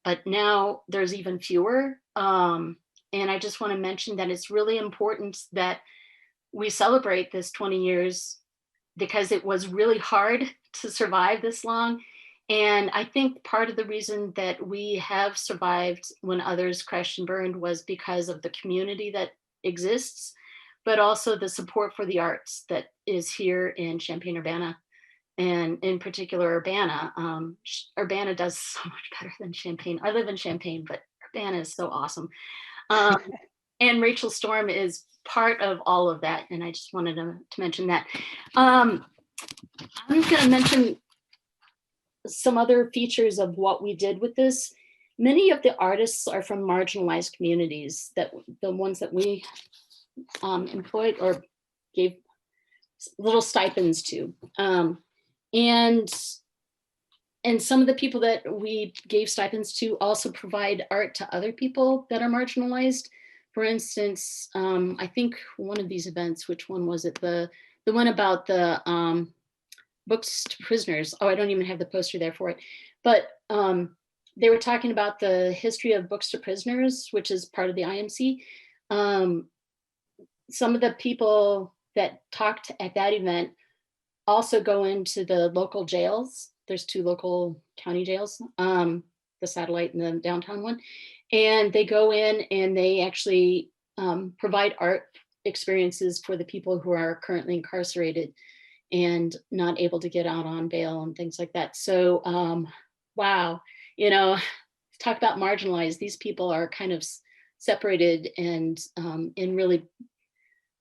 but now there's even fewer. And I just want to mention that it's really important that we celebrate this 20 years, because it was really hard to survive this long. And I think part of the reason that we have survived when others crashed and burned was because of the community that exists, but also the support for the arts that is here in Champaign-Urbana, and in particular Urbana. Urbana does so much better than Champaign. I live in Champaign, but Urbana is so awesome. And Rachel Storm is part of all of that, and I just wanted to mention that. I'm going to mention some other features of what we did with this. Many of the artists are from marginalized communities, that the ones that we employed or gave little stipends to. And some of the people that we gave stipends to also provide art to other people that are marginalized. For instance, I think one of these events, which one was it? The one about the books to prisoners. Oh, I don't even have the poster there for it. But they were talking about the history of books to prisoners, which is part of the IMC. Some of the people that talked at that event also go into the local jails. There's 2 local county jails, the Satellite and the downtown one. And they go in and they actually provide art experiences for the people who are currently incarcerated and not able to get out on bail and things like that. So, wow, talk about marginalized. These people are kind of separated and in really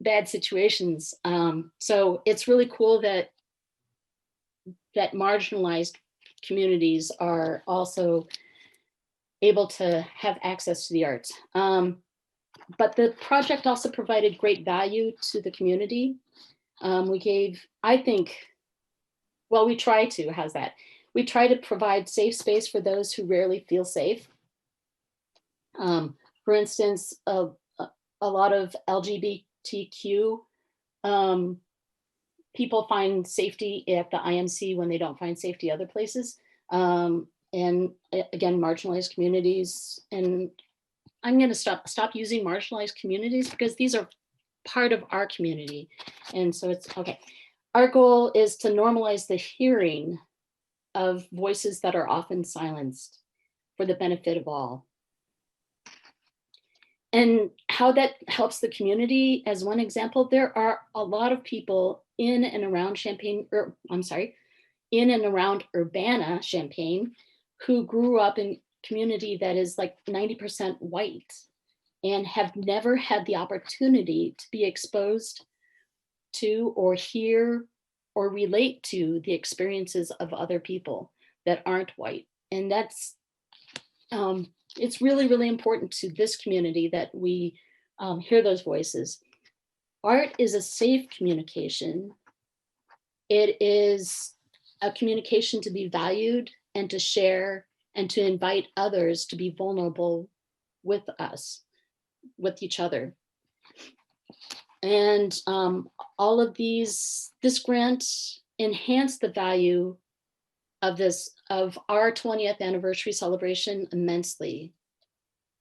bad situations. So it's really cool that marginalized communities are also able to have access to the arts. But the project also provided great value to the community. We gave, I think, well, we try to, how's that? We try to provide safe space for those who rarely feel safe. For instance, a lot of LGBTQ people find safety at the IMC when they don't find safety other places. And again, marginalized communities. And I'm going to stop using marginalized communities, because these are part of our community. And so it's okay. Our goal is to normalize the hearing of voices that are often silenced for the benefit of all. And how that helps the community, as one example, there are a lot of people in and around in and around Urbana, Champaign, who grew up in community that is like 90% white and have never had the opportunity to be exposed to or hear or relate to the experiences of other people that aren't white. And that's, it's really, really important to this community that we hear those voices. Art is a safe communication. It is a communication to be valued and to share and to invite others to be vulnerable with us, with each other. And all of this grant enhanced the value of our 20th anniversary celebration immensely.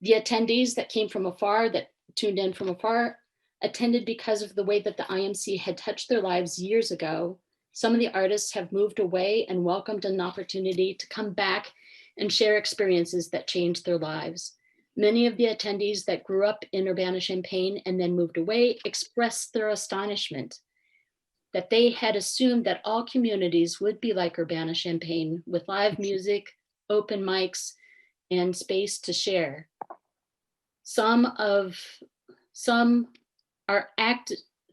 The attendees that came from afar, that tuned in from afar, attended because of the way that the IMC had touched their lives years ago. Some of the artists have moved away and welcomed an opportunity to come back and share experiences that changed their lives. Many of the attendees that grew up in Urbana-Champaign and then moved away expressed their astonishment that they had assumed that all communities would be like Urbana-Champaign, with live music, open mics, and space to share. Some are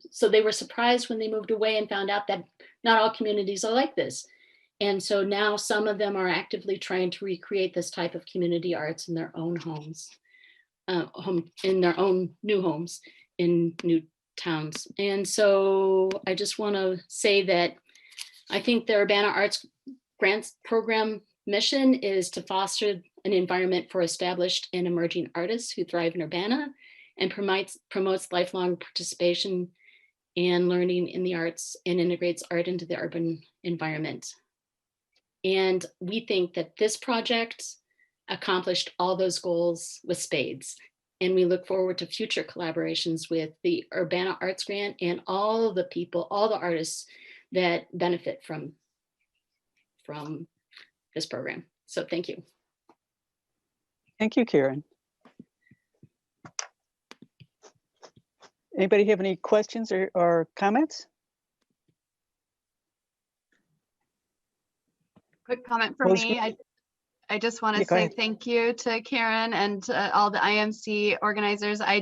so they were surprised when they moved away and found out that not all communities are like this. And so now some of them are actively trying to recreate this type of community arts in their own homes, in their own new homes, in new towns. And so I just want to say that I think the Urbana Arts Grants Program mission is to foster an environment for established and emerging artists who thrive in Urbana, and promotes lifelong participation and learning in the arts, and integrates art into the urban environment. And we think that this project accomplished all those goals with spades. And we look forward to future collaborations with the Urbana Arts Grant and all the people, all the artists that benefit from this program. So thank you. Thank you, Karen. Anybody have any questions or comments? Quick comment from Rose, me. I just want to Yeah, go say ahead. thank you to Karen and to all the IMC organizers. I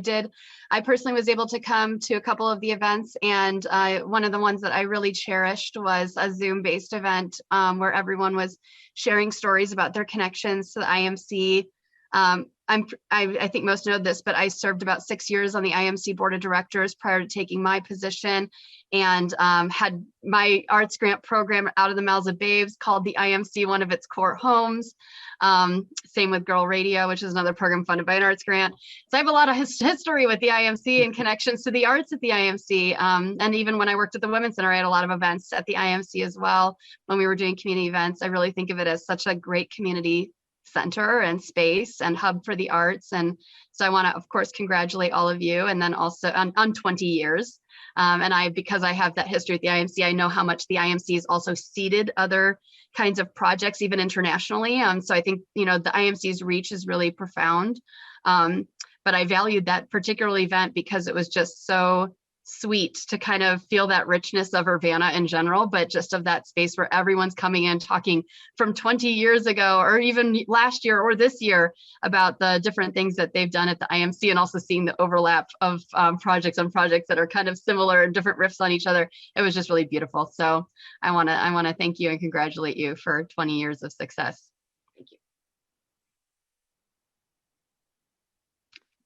personally was able to come to a couple of the events, and one of the ones that I really cherished was a Zoom-based event where everyone was sharing stories about their connections to the IMC. I think most know this, but I served about 6 years on the IMC board of directors prior to taking my position, and had my arts grant program Out of the Mouths of Babes called the IMC one of its core homes. Same with Girl Radio, which is another program funded by an arts grant. So I have a lot of history with the IMC and connections to the arts at the IMC. And even when I worked at the Women's Center, I had a lot of events at the IMC as well. When we were doing community events, I really think of it as such a great community center and space and hub for the arts. And so I want to, of course, congratulate all of you, and then also on 20 years. And because I have that history at the IMC, I know how much the IMC has also seeded other kinds of projects, even internationally. So I think, the IMC's reach is really profound. But I valued that particular event because it was just so sweet to kind of feel that richness of Urbana in general, but just of that space where everyone's coming in talking from 20 years ago, or even last year or this year, about the different things that they've done at the IMC, and also seeing the overlap of projects that are kind of similar and different riffs on each other. It was just really beautiful. So I want to thank you and congratulate you for 20 years of success. Thank you.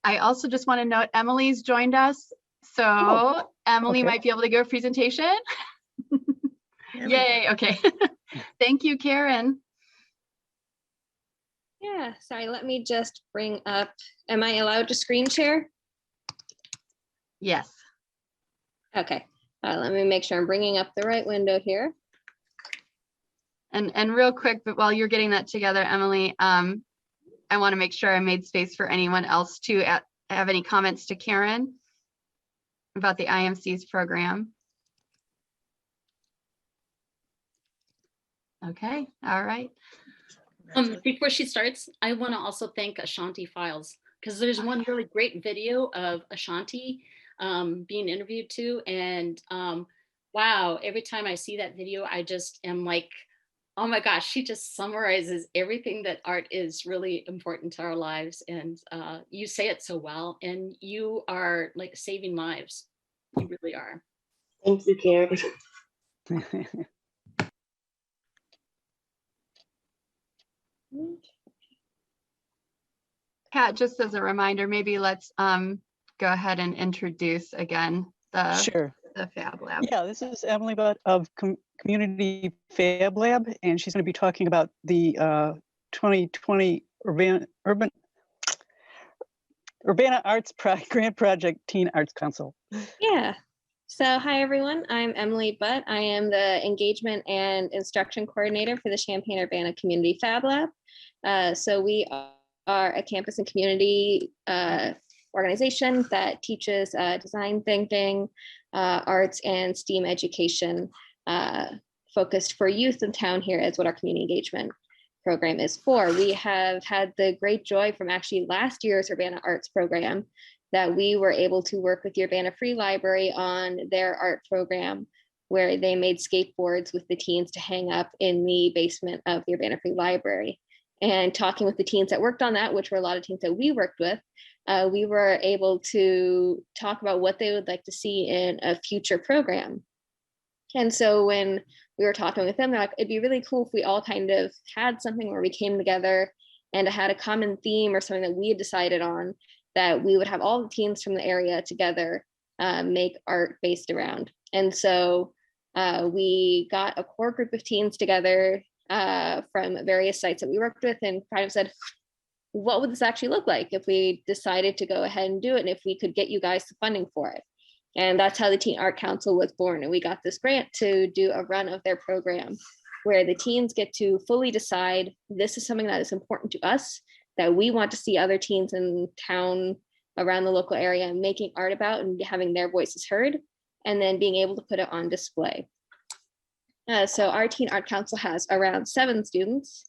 I also just want to note Emily's joined us. So Emily okay. might be able to give a presentation. Yay, okay. Thank you, Karen. Yeah, sorry, let me just bring up, am I allowed to screen share? Yes. Okay, let me make sure I'm bringing up the right window here. And real quick, but while you're getting that together, Emily, I want to make sure I made space for anyone else to have any comments to Karen about the IMC's program. Okay, all right. Before she starts, I want to also thank Ashanti Files, because there's one really great video of Ashanti being interviewed too. And wow, every time I see that video, I just am like, oh my gosh, she just summarizes everything that art is really important to our lives. And you say it so well, and you are like saving lives. You really are. Thank you, Karen. Kat, just as a reminder, maybe let's go ahead and introduce again Sure. the Fab Lab. Yeah, this is Emily Butt of Community Fab Lab, and she's going to be talking about the 2020 Urbana Arts Grant Project Teen Arts Council. Yeah. So hi, everyone. I'm Emily Butt. I am the engagement and instruction coordinator for the Champaign-Urbana Community Fab Lab. So we are a campus and community organization that teaches design thinking, arts, and STEAM education focused for youth in town. Here is what our community engagement program is for. We have had the great joy from actually last year's Urbana Arts program that we were able to work with the Urbana Free Library on their art program, where they made skateboards with the teens to hang up in the basement of the Urbana Free Library. And talking with the teens that worked on that, which were a lot of teens that we worked with, we were able to talk about what they would like to see in a future program. And so when we were talking with them, they're like, it'd be really cool if we all kind of had something where we came together and had a common theme or something that we had decided on, that we would have all the teens from the area together make art based around. And so we got a core group of teens together from various sites that we worked with and kind of said, what would this actually look like if we decided to go ahead and do it, and if we could get you guys the funding for it? And that's how the Teen Art Council was born. And we got this grant to do a run of their program where the teens get to fully decide, this is something that is important to us, that we want to see other teens in town around the local area making art about and having their voices heard, and then being able to put it on display. So our Teen Art Council has around 7 students.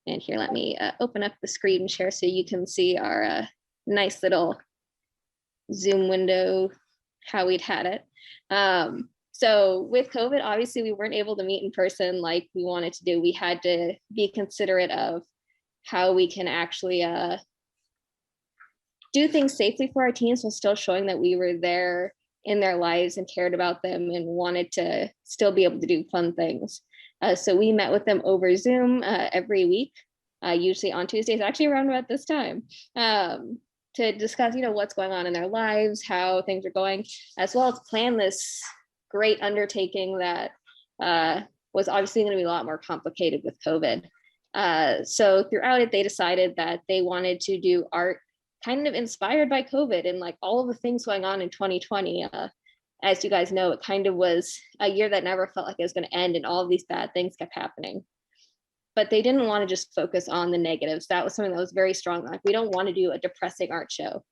And here, let me open up the screen and share so you can see our nice little Zoom window, how we'd had it. So with COVID, obviously we weren't able to meet in person like we wanted to do. We had to be considerate of how we can actually do things safely for our teens while still showing that we were there in their lives and cared about them and wanted to still be able to do fun things. So we met with them over Zoom every week, usually on Tuesdays, actually around about this time, to discuss, what's going on in their lives, how things are going, as well as plan this great undertaking that was obviously going to be a lot more complicated with COVID. So throughout it, they decided that they wanted to do art kind of inspired by COVID and like all of the things going on in 2020. As you guys know, it kind of was a year that never felt like it was going to end, and all of these bad things kept happening. But they didn't want to just focus on the negatives. That was something that was very strong. Like, we don't want to do a depressing art show.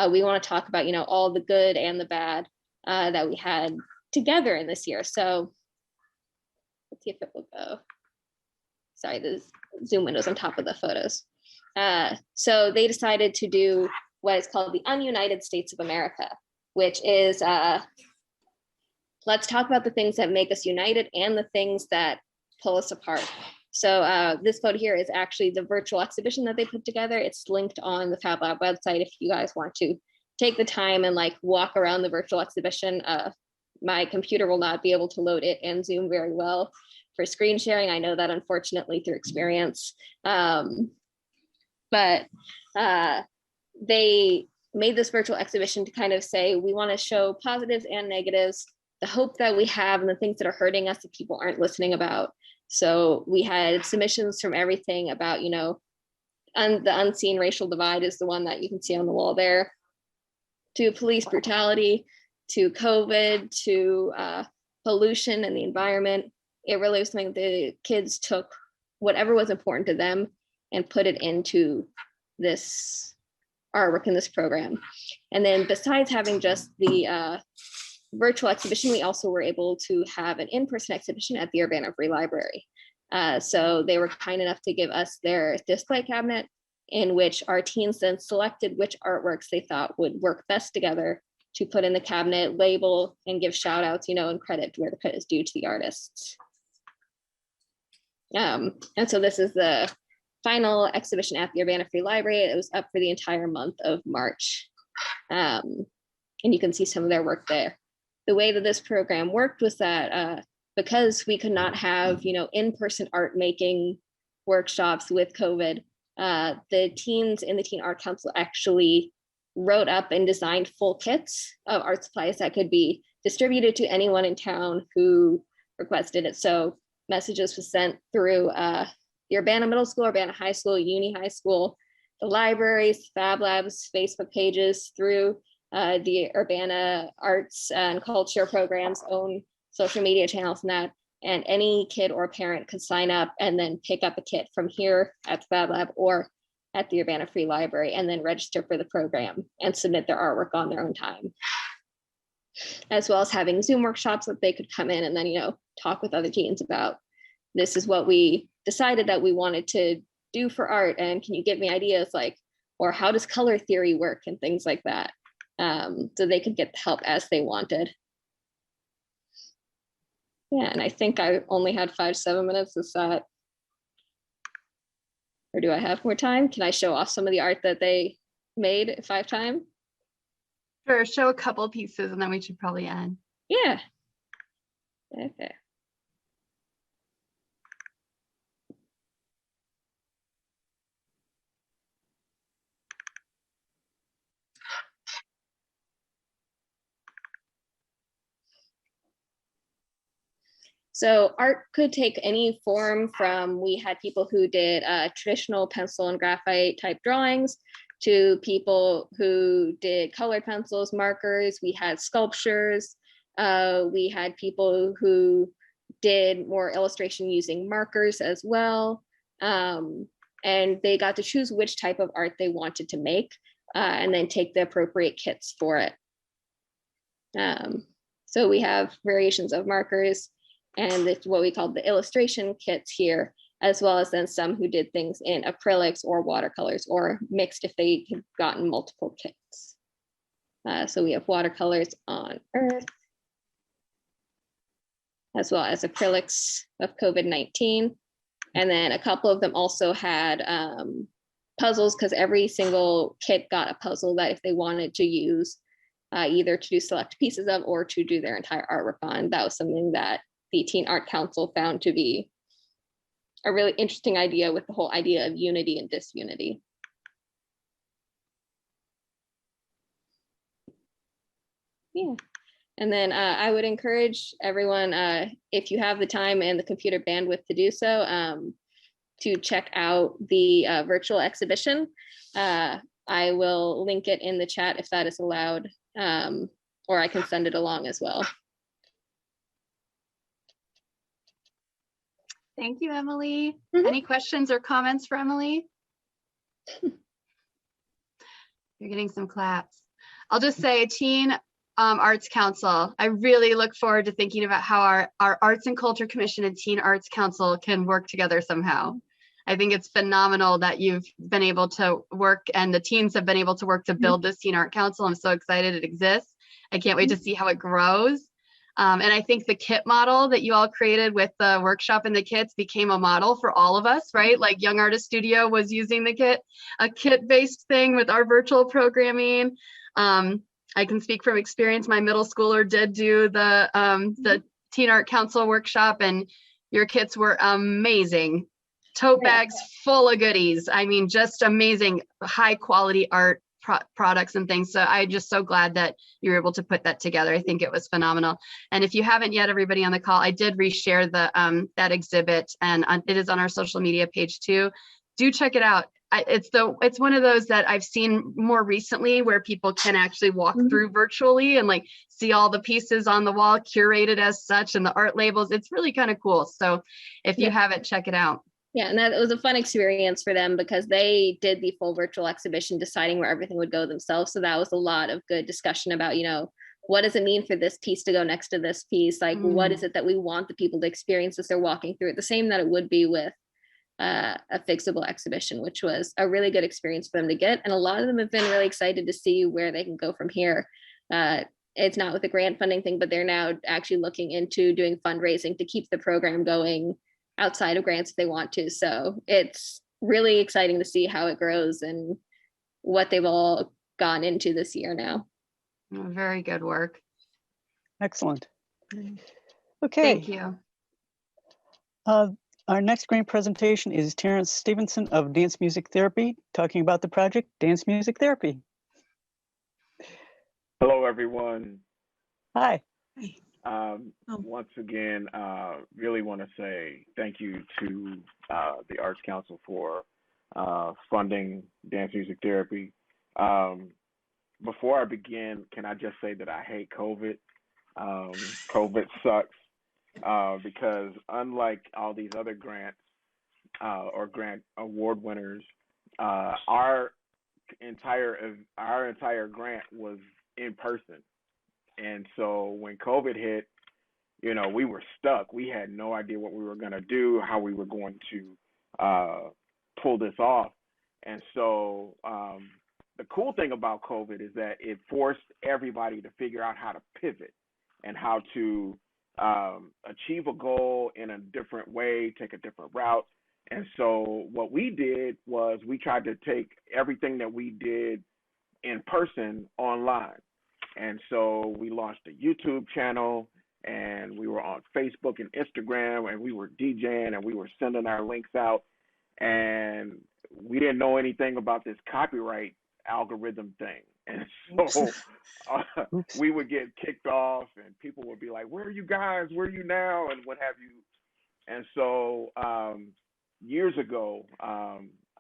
We want to talk about, all the good and the bad that we had together in this year. So let's see if it will go. Sorry, the Zoom window's on top of the photos. So they decided to do what is called the Ununited States of America, which is, let's talk about the things that make us united and the things that pull us apart. So this photo here is actually the virtual exhibition that they put together. It's linked on the Fab Lab website if you guys want to take the time and like walk around the virtual exhibition. My computer will not be able to load it and Zoom very well for screen sharing. I know that, unfortunately, through experience. But they made this virtual exhibition to kind of say, we want to show positives and negatives, the hope that we have and the things that are hurting us that people aren't listening about. So we had submissions from everything about, the unseen racial divide is the one that you can see on the wall there, to police brutality, to COVID, to pollution and the environment. It really was something the kids took whatever was important to them and put it into this artwork in this program. And then besides having just the virtual exhibition, we also were able to have an in-person exhibition at the Urbana Free Library. So they were kind enough to give us their display cabinet, in which our teens then selected which artworks they thought would work best together to put in the cabinet, label, and give shout outs, and credit where the credit is due to the artists. And so this is the final exhibition at the Urbana Free Library. It was up for the entire month of March. And you can see some of their work there. The way that this program worked was that because we could not have, in-person art making workshops with COVID, the teens in the Teen Art Council actually wrote up and designed full kits of art supplies that could be distributed to anyone in town who requested it. So messages was sent through the Urbana Middle School, Urbana High School, Uni High School, the libraries, Fab Labs, Facebook pages, through the Urbana Arts and Culture Program's own social media channels and that, and any kid or parent could sign up and then pick up a kit from here at the Fab Lab or at the Urbana Free Library and then register for the program and submit their artwork on their own time. As well as having Zoom workshops that they could come in and then, you know, talk with other teens about, this is what we decided that we wanted to do for art, and can you give me ideas, like, or how does color theory work and things like that. So they could get the help as they wanted. Yeah, and I think I only had 5 to 7 minutes. Is that, or do I have more time? Can I show off some of the art that they made if I have time? Sure, show a couple pieces and then we should probably end. Yeah. Okay. So art could take any form from, we had people who did traditional pencil and graphite type drawings to people who did colored pencils, markers. We had sculptures. We had people who did more illustration using markers as well. And they got to choose which type of art they wanted to make and then take the appropriate kits for it. So we have variations of markers, and it's what we call the illustration kits here, as well as then some who did things in acrylics or watercolors, or mixed if they had gotten multiple kits. So we have watercolors on Earth, as well as acrylics of COVID-19. And then a couple of them also had puzzles, because every single kit got a puzzle that if they wanted to use either to do select pieces of or to do their entire artwork on. That was something that the Teen Art Council found to be a really interesting idea, with the whole idea of unity and disunity. Yeah. And then I would encourage everyone, if you have the time and the computer bandwidth to do so, to check out the virtual exhibition. I will link it in the chat if that is allowed, or I can send it along as well. Thank you, Emily. Any questions or comments for Emily? You're getting some claps. I'll just say, Teen Arts Council, I really look forward to thinking about how our Arts and Culture Commission and Teen Arts Council can work together somehow. I think it's phenomenal that you've been able to work, and the teens have been able to work to build this Teen Art Council. I'm so excited it exists. I can't wait to see how it grows. And I think the kit model that you all created with the workshop and the kits became a model for all of us, right? Like Young Artist Studio was using the kit, a kit-based thing with our virtual programming. I can speak from experience. My middle schooler did do the Teen Art Council workshop, and your kits were amazing. Tote bags full of goodies. I mean, just amazing, high quality art products and things. So I'm just so glad that you were able to put that together. I think it was phenomenal. And if you haven't yet, everybody on the call, I did reshare the that exhibit, and it is on our social media page too. Do check it out. It's one of those that I've seen more recently where people can actually walk through virtually and like see all the pieces on the wall curated as such, and the art labels. It's really kind of cool. So if you haven't, check it out. Yeah, and that was a fun experience for them because they did the full virtual exhibition, deciding where everything would go themselves. So that was a lot of good discussion about, you know, what does it mean for this piece to go next to this piece? Like, what is it that we want the people to experience as they're walking through it? The same that it would be with a fixable exhibition, which was a really good experience for them to get. And a lot of them have been really excited to see where they can go from here. It's not with the grant funding thing, but they're now actually looking into doing fundraising to keep the program going outside of grants if they want to. So it's really exciting to see how it grows and what they've all gone into this year now. Very good work. Excellent. Okay. Thank you. Our next grant presentation is Terrence Stevenson of Dance Music Therapy, talking about the project Dance Music Therapy. Hello, everyone. Hi. Once again, really want to say thank you to the Arts Council for funding Dance Music Therapy. before I begin, can I just say that I hate COVID? COVID sucks because unlike all these other grants or grant award winners, our entire grant was in person. And so when COVID hit, you know, we were stuck. We had no idea what we were going to do, how we were going to pull this off. And so the cool thing about COVID is that it forced everybody to figure out how to pivot and how to achieve a goal in a different way, take a different route. And so what we did was we tried to take everything that we did in person online. And so we launched a YouTube channel, and we were on Facebook and Instagram, and we were DJing, and we were sending our links out. And we didn't know anything about this copyright algorithm thing. And so we would get kicked off, and people would be like, where are you guys? Where are you now? And what have you. And so years ago,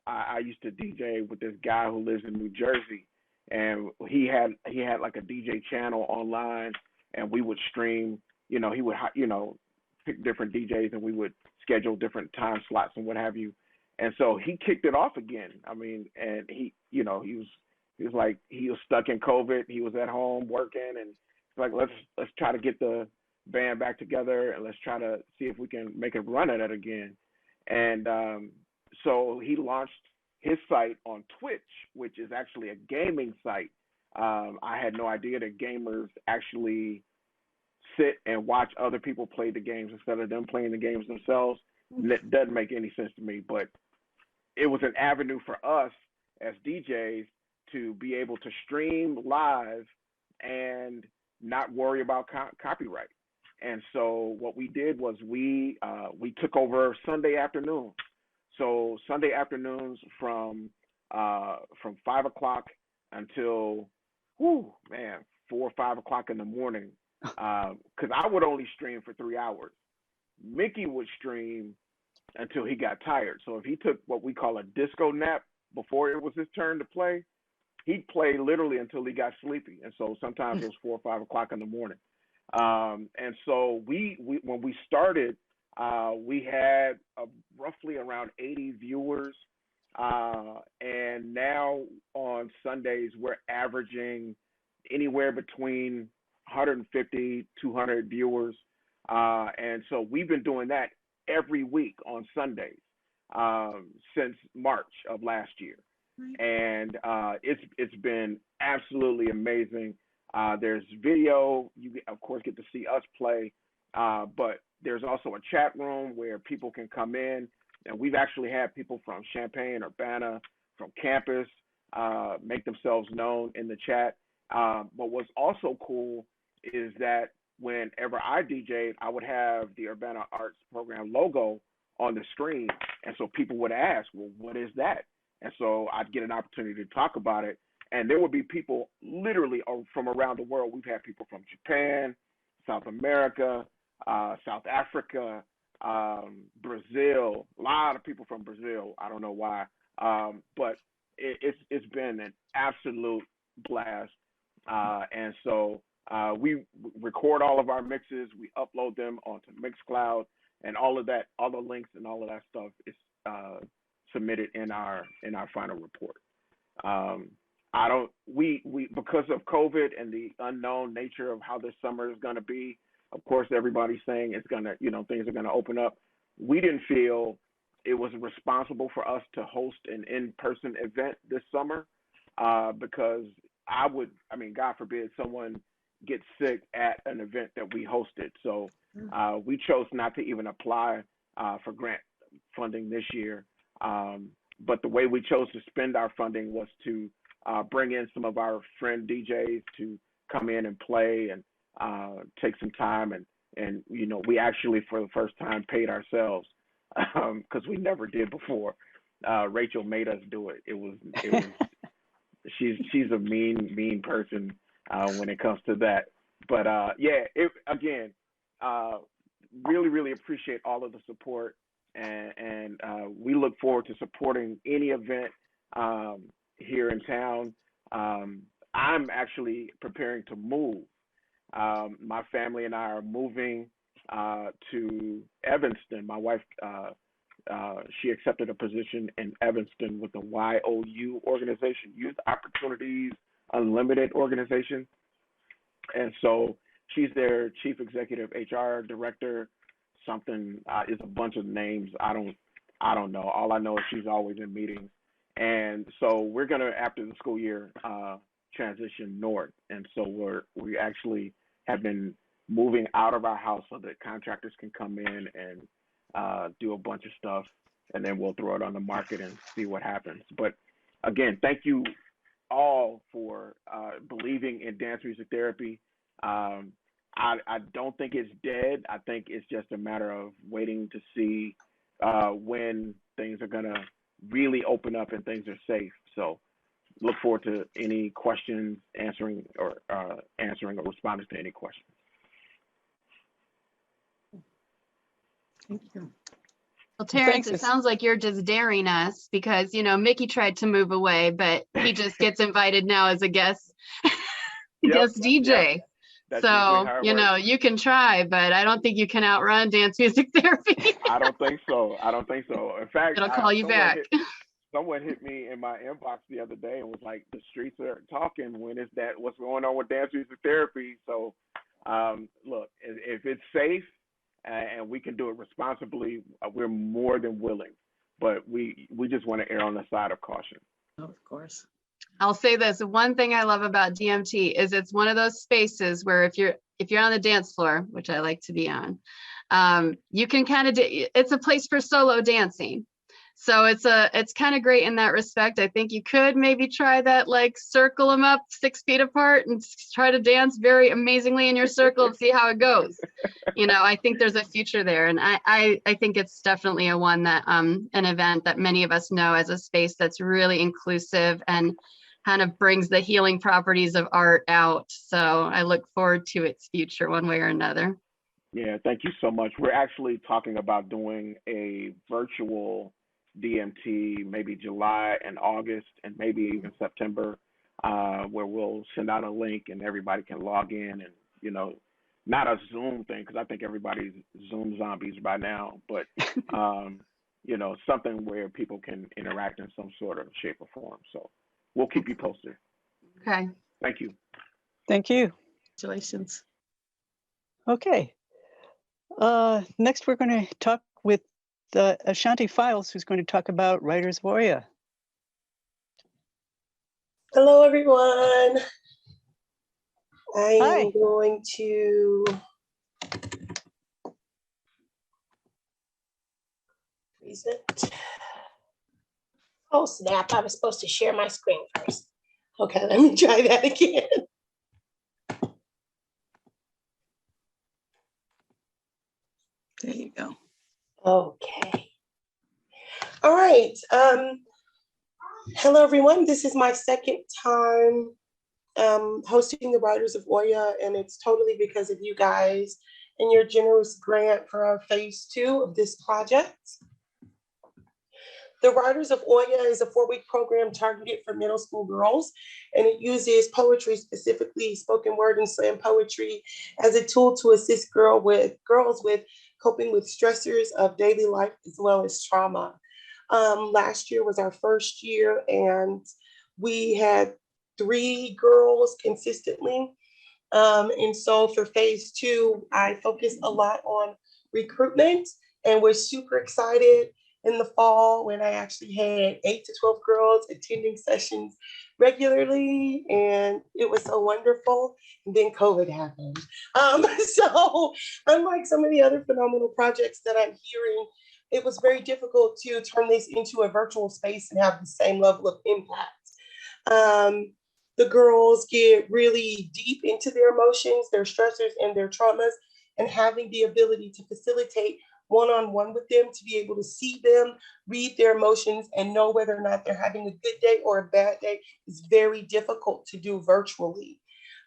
I used to DJ with this guy who lives in New Jersey, and he had like a DJ channel online, and we would stream. You know, he would pick different DJs, and we would schedule different time slots and what have you. And so he kicked it off again. I mean, and he was stuck in COVID. He was at home working, and like, let's try to get the band back together, and let's try to see if we can make a run at it again. And so he launched his site on Twitch, which is actually a gaming site. I had no idea that gamers actually sit and watch other people play the games instead of them playing the games themselves. That doesn't make any sense to me, but it was an avenue for us as DJs to be able to stream live and not worry about copyright. And so what we did was we took over Sunday afternoon. So Sunday afternoons from 5 o'clock until 4 or 5 o'clock in the morning, because I would only stream for 3 hours. Mickey would stream until he got tired. So if he took what we call a disco nap before it was his turn to play, he'd play literally until he got sleepy. And so sometimes it was 4 or 5 o'clock in the morning. And so we when we started, we had roughly around 80 viewers. And now on Sundays, we're averaging anywhere between 150, 200 viewers. And so we've been doing that every week on Sundays since March of last year. And it's been absolutely amazing. There's video. You, of course, get to see us play, but there's also a chat room where people can come in. And we've actually had people from Champaign, Urbana, from campus make themselves known in the chat. But what's also cool is that whenever I DJ'd, I would have the Urbana Arts Program logo on the screen. And so people would ask, well, what is that? And so I'd get an opportunity to talk about it. And there would be people literally from around the world. We've had people from Japan, South America, South Africa, Brazil, a lot of people from Brazil. I don't know why, but it's been an absolute blast. And so we record all of our mixes, we upload them onto Mixcloud, and all of that, all the links and all of that stuff is submitted in our final report. Because of COVID and the unknown nature of how this summer is going to be, of course, everybody's saying it's going to, things are going to open up. We didn't feel it was responsible for us to host an in-person event this summer because God forbid someone gets sick at an event that we hosted. So we chose not to even apply for grant funding this year. But the way we chose to spend our funding was to bring in some of our friend DJs to come in and play and take some time. And we actually, for the first time, paid ourselves because we never did before. Rachel made us do it. It was she's a mean person when it comes to that. But really, really appreciate all of the support. And we look forward to supporting any event here in town. I'm actually preparing to move. My family and I are moving to Evanston. My wife, she accepted a position in Evanston with the YOU organization, Youth Opportunities Unlimited organization. And so she's their chief executive HR director. Something is a bunch of names. I don't know. All I know is she's always in meetings. And so we're gonna, after the school year, transition north. And so we actually have been moving out of our house so that contractors can come in and do a bunch of stuff, and then we'll throw it on the market and see what happens. But again, thank you all for believing in dance music therapy. I don't think it's dead. I think it's just a matter of waiting to see when things are gonna really open up and things are safe. So look forward to any questions, answering or responding to any questions. Thank you. Well, Terrence, it Thanks. sounds like you're just daring us because, Mickey tried to move away, but he just gets invited now as a guest, guest DJ. Yep. That's usually So, how it works. you can try, but I don't think you can outrun dance music therapy. I don't think so. In fact, It'll call you back. Someone hit me in my inbox the other day and was like, "The streets are talking. When is that? What's going on with dance music therapy?" So, look, if it's safe and we can do it responsibly, we're more than willing. But we just want to err on the side of caution. Of course. I'll say this, one thing I love about DMT is it's one of those spaces where if you're on the dance floor, which I like to be on, you can kind of, it's a place for solo dancing. So it's kind of great in that respect. I think you could maybe try that, like circle them up 6 feet apart and try to dance very amazingly in your circle and see how it goes. I think there's a future there. And I think it's definitely an event that many of us know as a space that's really inclusive and kind of brings the healing properties of art out. So I look forward to its future one way or another. Yeah, thank you so much. We're actually talking about doing a virtual DMT, maybe July and August, and maybe even September, where we'll send out a link and everybody can log in, and not a Zoom thing because I think everybody's Zoom zombies by now, but something where people can interact in some sort of shape or form. So we'll keep you posted. Okay. Thank you. Thank you. Congratulations. Okay. Next, we're going to talk with Ashanti Files, who's going to talk about Writers Warrior. Hello, everyone. I Hi. am going to present. Oh, snap. I was supposed to share my screen first. Okay, let me try that again. There you go. Okay. All right. Hello, everyone. This is my second time hosting the Writers of Oya, and it's totally because of you guys and your generous grant for our phase 2 of this project. The Writers of Oya is a 4-week program targeted for middle school girls, and it uses poetry, specifically spoken word and slam poetry, as a tool to assist girls with coping with stressors of daily life as well as trauma. Last year was our first year, and we had 3 girls consistently. And so for phase 2, I focused a lot on recruitment and was super excited in the fall when I actually had 8 to 12 girls attending sessions regularly, and it was so wonderful. And then COVID happened. So unlike some of the other phenomenal projects that I'm hearing, it was very difficult to turn this into a virtual space and have the same level of impact. The girls get really deep into their emotions, their stressors, and their traumas, and having the ability to facilitate one-on-one with them, to be able to see them, read their emotions, and know whether or not they're having a good day or a bad day is very difficult to do virtually.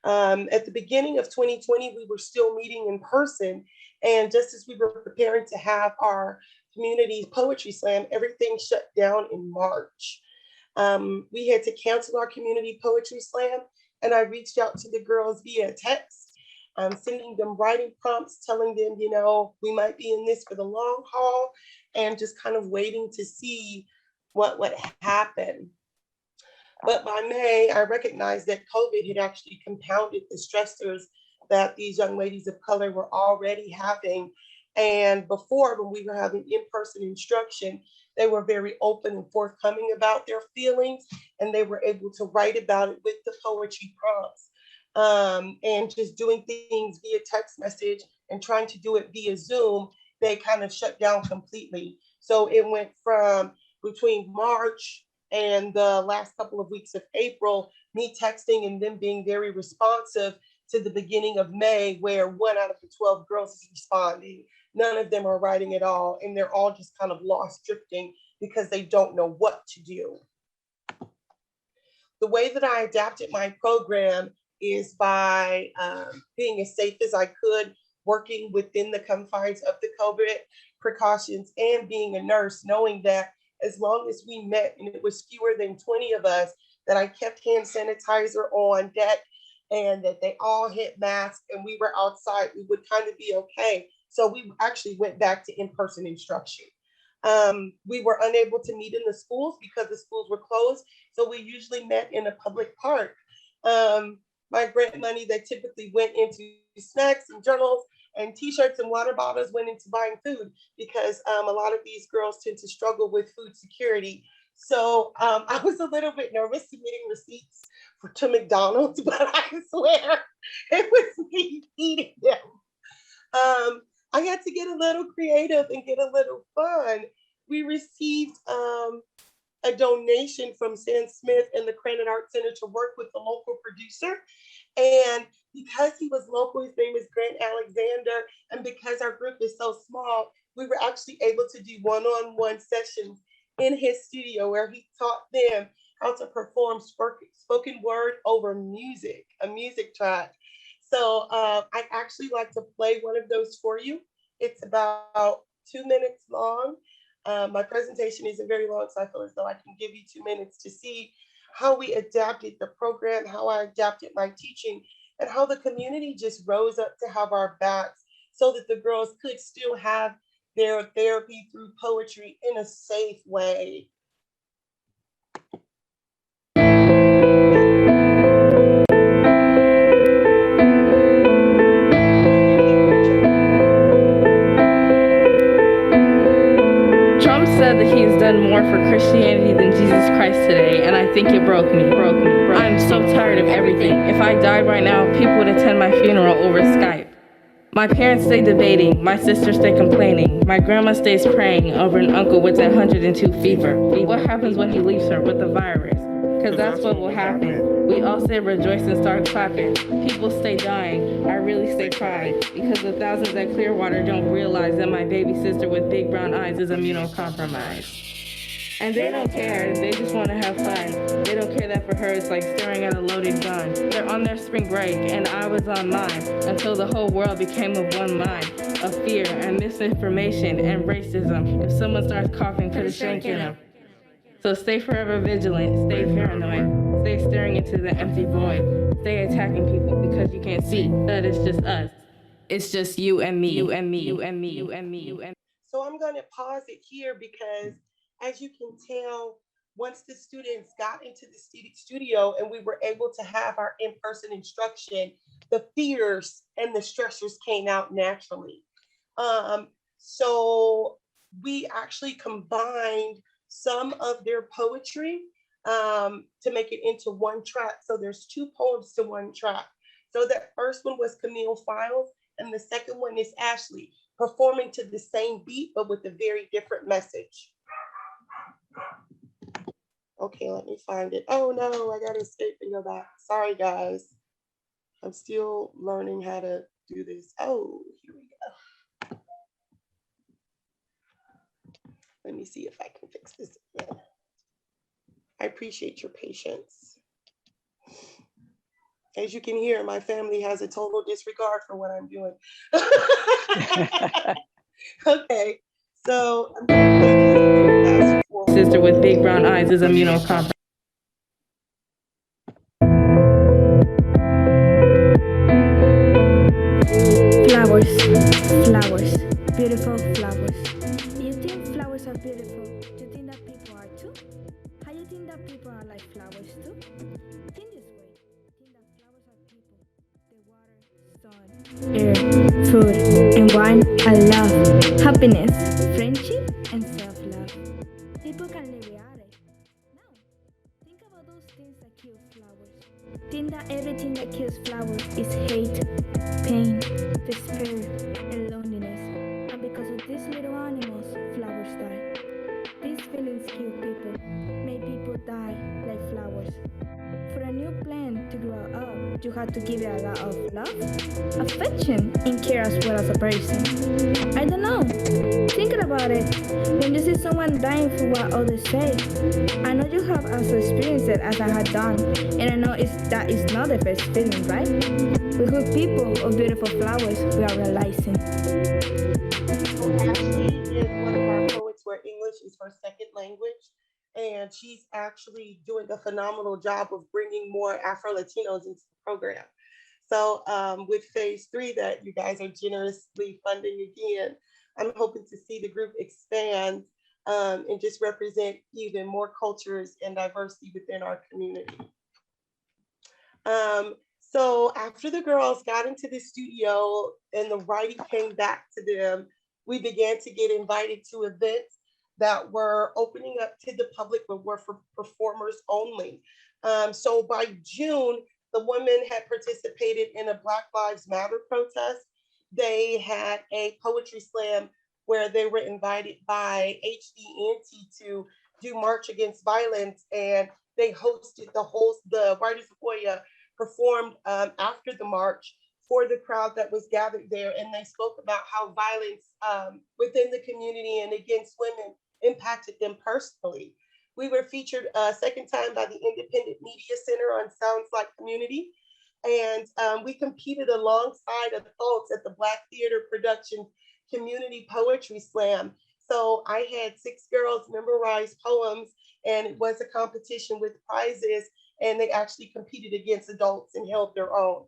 At the beginning of 2020, we were still meeting in person, and just as we were preparing to have our community poetry slam, everything shut down in March. We had to cancel our community poetry slam and I reached out to the girls via text. I'm sending them writing prompts, telling them, you know, we might be in this for the long haul, and just kind of waiting to see what would happen. But by May, I recognized that COVID had actually compounded the stressors that these young ladies of color were already having. And before, when we were having in-person instruction, they were very open and forthcoming about their feelings, and they were able to write about it with the poetry prompts. And just doing things via text message and trying to do it via Zoom, they kind of shut down completely. So it went from between March and the last couple of weeks of April, me texting and them being very responsive, to the beginning of May, where 1 out of the 12 girls is responding. None of them are writing at all, and they're all just kind of lost drifting because they don't know what to do. The way that I adapted my program is by being as safe as I could, working within the confines of the COVID precautions, and being a nurse, knowing that as long as we met, and it was fewer than 20 of us, that I kept hand sanitizer on deck, and that they all had masks and we were outside, we would kind of be okay. So we actually went back to in-person instruction. We were unable to meet in the schools because the schools were closed. So we usually met in a public park. My grant money that typically went into snacks and journals and t-shirts and water bottles went into buying food, because a lot of these girls tend to struggle with food security. So I was a little bit nervous submitting receipts to McDonald's, but I swear it was me eating them. I had to get a little creative and get a little fun. We received a donation from Sam Smith and the Crandon Art Center to work with the local producer. And because he was local, his name is Grant Alexander, and because our group is so small, we were actually able to do one-on-one sessions in his studio where he taught them how to perform spoken word over music, a music track. So I actually like to play one of those for you. It's about 2 minutes long. My presentation isn't very long, so I feel as though I can give you 2 minutes to see how we adapted the program, how I adapted my teaching, and how the community just rose up to have our backs so that the girls could still have their therapy through poetry in a safe way. Trump said that he's done more for Christianity than Jesus Christ today, and I think it broke me. I'm so tired of everything. If I died right now, people would attend my funeral over Skype. My parents stay debating, my sisters stay complaining, my grandma stays praying over an uncle with that 102 fever. What happens when he leaves her with the virus? Because that's what will happen. We all say rejoice and start clapping. People stay dying, I really stay crying, because the thousands at Clearwater don't realize that my baby sister with big brown eyes is immunocompromised. And they don't care, they just want to have fun. They don't care that for her it's like staring at a loaded gun. They're on their spring break and I was on mine, until the whole world became of one mind, of fear and misinformation and racism. If someone starts coughing, put a shank in them. So stay forever vigilant, stay paranoid, stay staring into the empty void, stay attacking people because you can't see that it's just us. It's just you and me, you and me, you and me, you and me, you and me. So I'm going to pause it here because, as you can tell, once the students got into the studio and we were able to have our in-person instruction, the fears and the stressors came out naturally. So we actually combined some of their poetry to make it into one track. So there's 2 poems to one track. So that first one was Camille Files, and the second one is Ashley, performing to the same beat, but with a very different message. Okay, let me find it. Oh no, I gotta escape and go back. Sorry guys. I'm still learning how to do this. Oh, here we go. Let me see if I can fix this again. I appreciate your patience. As you can hear, my family has a total disregard for what I'm doing. Okay, so I'm gonna play this Sister with big brown eyes is immunocompromised. flowers, beautiful flowers. You think flowers are beautiful? Do you think that people are too? How you think that people are like flowers too? Think this way. Think that flowers are people. The water, sun, air, food, and wine are love, happiness, friendship, and self-love. People can live without it. Now, think about those things that kill flowers. Think that everything that kills flowers is hate, pain, despair, and loneliness. And because of these little animals, flowers die. These feelings kill people, make people die like flowers. For a new plant to grow up, you have to give it a lot of love, affection, and care as well as a person. I don't know. Thinking about it, when you see someone dying for what others say, I know you have also experienced it as I had done, and I know that is not the best feeling, right? With good people of beautiful flowers, we are realizing. So Ashley is one of our poets where English is her second language. And she's actually doing a phenomenal job of bringing more Afro-Latinos into the program. So with phase 3 that you guys are generously funding again, I'm hoping to see the group expand and just represent even more cultures and diversity within our community. So after the girls got into the studio and the writing came back to them, we began to get invited to events that were opening up to the public, but were for performers only. So by June, the women had participated in a Black Lives Matter protest. They had a poetry slam where they were invited by HDNT to do March Against Violence, and they hosted the Writers of Hoya performed after the march for the crowd that was gathered there, and they spoke about how violence within the community and against women impacted them personally. We were featured a second time by the Independent Media Center on Sounds Like Community, and we competed alongside adults at the Black Theater Production Community Poetry Slam. So I had 6 girls memorize poems, and it was a competition with prizes, and they actually competed against adults and held their own.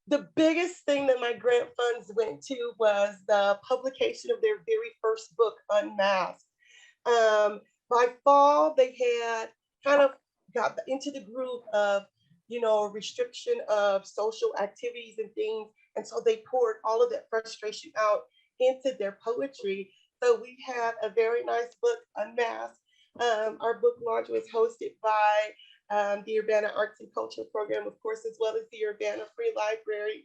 The biggest thing that my grant funds went to was the publication of their very first book, Unmasked. By fall, they had kind of got into the groove of, restriction of social activities and things. And so they poured all of that frustration out into their poetry. So we had a very nice book, Unmasked. Our book launch was hosted by the Urbana Arts and Culture Program, of course, as well as the Urbana Free Library.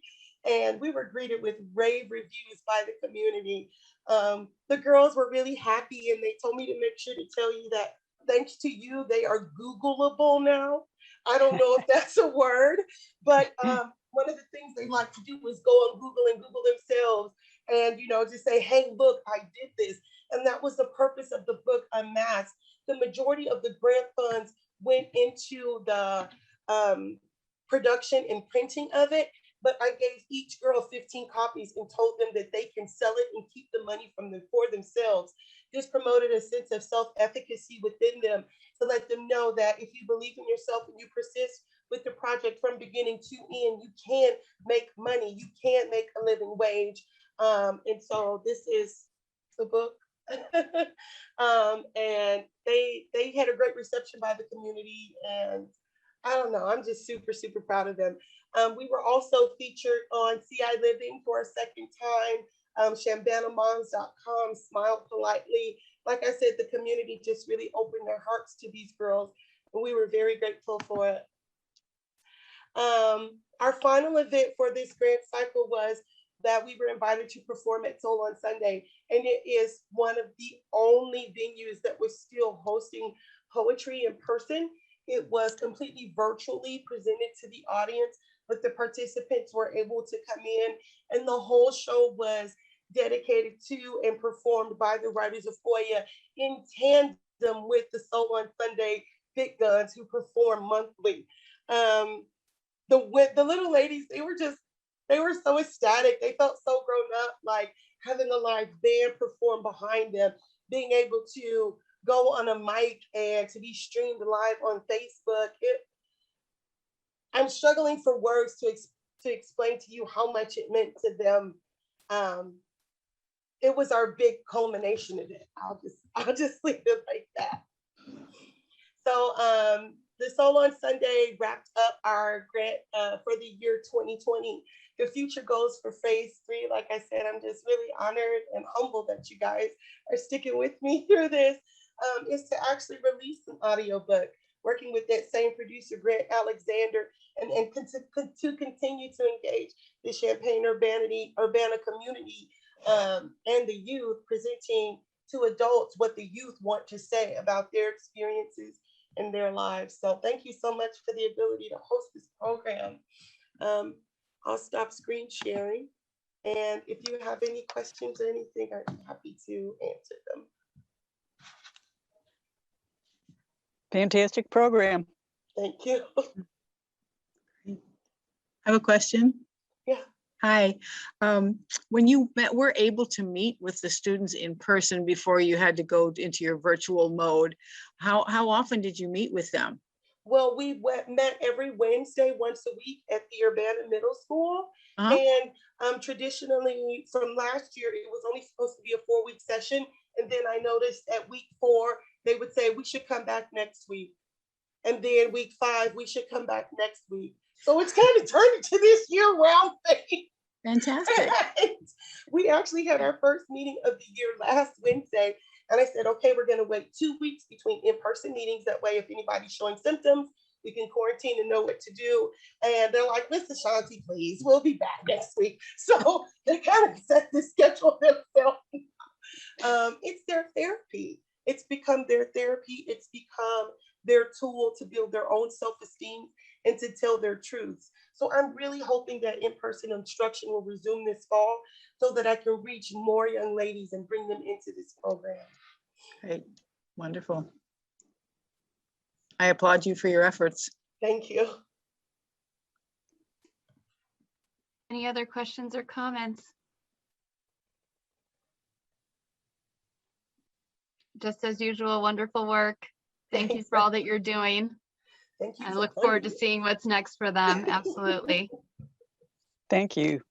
And we were greeted with rave reviews by the community. The girls were really happy, and they told me to make sure to tell you that thanks to you, they are Googleable now. I don't know if that's a word, but one of the things they like to do is go on Google and Google themselves and, just say, hey, look, I did this. And that was the purpose of the book, Unmasked. The majority of the grant funds went into the production and printing of it, but I gave each girl 15 copies and told them that they can sell it and keep the money for themselves. This promoted a sense of self-efficacy within them to let them know that if you believe in yourself and you persist with the project from beginning to end, you can make money, you can make a living wage. And so this is the book. And they had a great reception by the community, and I don't know, I'm just super, super proud of them. We were also featured on CI Living for a second time, ShambanaMoms.com, Smile Politely. Like I said, the community just really opened their hearts to these girls, and we were very grateful for it. Our final event for this grant cycle was that we were invited to perform at Soul on Sunday. And it is one of the only venues that was still hosting poetry in person. It was completely virtually presented to the audience, but the participants were able to come in, and the whole show was dedicated to and performed by the Writers of Hoya in tandem with the Soul on Sunday Big Guns, who perform monthly. The little ladies, they were so ecstatic. They felt so grown up, like having a live band perform behind them, being able to go on a mic and to be streamed live on Facebook. I'm struggling for words to to explain to you how much it meant to them. It was our big culmination of it. I'll just leave it like that. So the Soul on Sunday wrapped up our grant for the year 2020. The future goals for phase 3, like I said, I'm just really honored and humbled that you guys are sticking with me through this, is to actually release an audiobook, working with that same producer, Grant Alexander, and to continue to engage the Champaign-Urbana community and the youth, presenting to adults what the youth want to say about their experiences in their lives. So thank you so much for the ability to host this program. I'll stop screen sharing. And if you have any questions or anything, I'd be happy to answer them. Fantastic program. Thank you. I have a question. Yeah. Hi. When you were able to meet with the students in person before you had to go into your virtual mode, how often did you meet with them? Well, we met every Wednesday, once a week at the Urbana Middle School. And traditionally from last year, it was only supposed to be a 4-week session. And then I noticed at week 4, they would say, we should come back next week. And then week 5, we should come back next week. So it's kind of turned into this year-round thing. Fantastic. We actually had our first meeting of the year last Wednesday. And I said, okay, we're going to wait 2 weeks between in-person meetings. That way, if anybody's showing symptoms, we can quarantine and know what to do. And they're like, Mr. Shanti, please, we'll be back next week. So they kind of set the schedule themselves. It's their therapy. It's become their therapy. It's become their tool to build their own self-esteem and to tell their truths. So I'm really hoping that in-person instruction will resume this fall so that I can reach more young ladies and bring them into this program. Great. Wonderful. I applaud you for your efforts. Thank you. Any other questions or comments? Just as usual, wonderful work. Thank you for all that you're doing. Thank you. I look forward to seeing what's next for them. Absolutely. Thank you.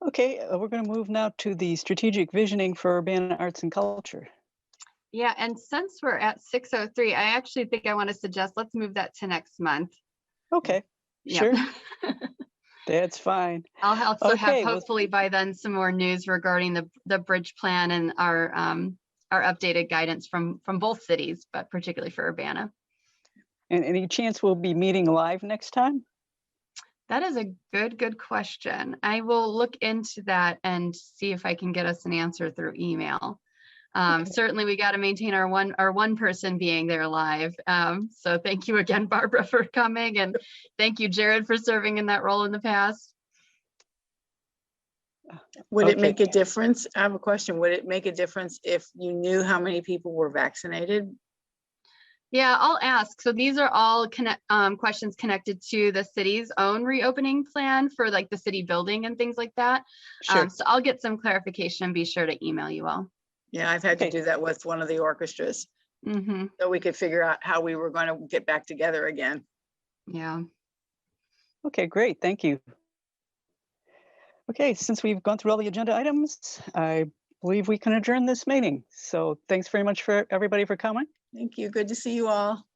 Okay, we're going to move now to the strategic visioning for Urbana Arts and Culture. Yeah, and since we're at 6:03, I actually think I want to suggest let's move that to next month. Okay, Yep. sure. That's fine. I'll also have Okay, well, hopefully by then some more news regarding the bridge plan and our updated guidance from both cities, but particularly for Urbana. and any chance we'll be meeting live next time? That is a good question. I will look into that and see if I can get us an answer through email. Certainly we got to maintain our one person being there live. So thank you again, Barbara, for coming, and thank you, Jared, for serving in that role in the past. Would it Okay. make a difference? I have a question. Would it make a difference if you knew how many people were vaccinated? Yeah, I'll ask. So these are all questions connected to the city's own reopening plan for like the city building and things like that. Sure. So I'll get some clarification and be sure to email you all. Yeah, I've had to do that with one of the orchestras. So we could figure out how we were going to get back together again. Yeah. Okay, great. Thank you. Okay, since we've gone through all the agenda items, I believe we can adjourn this meeting. So thanks very much for everybody for coming. Thank you. Good to see you all.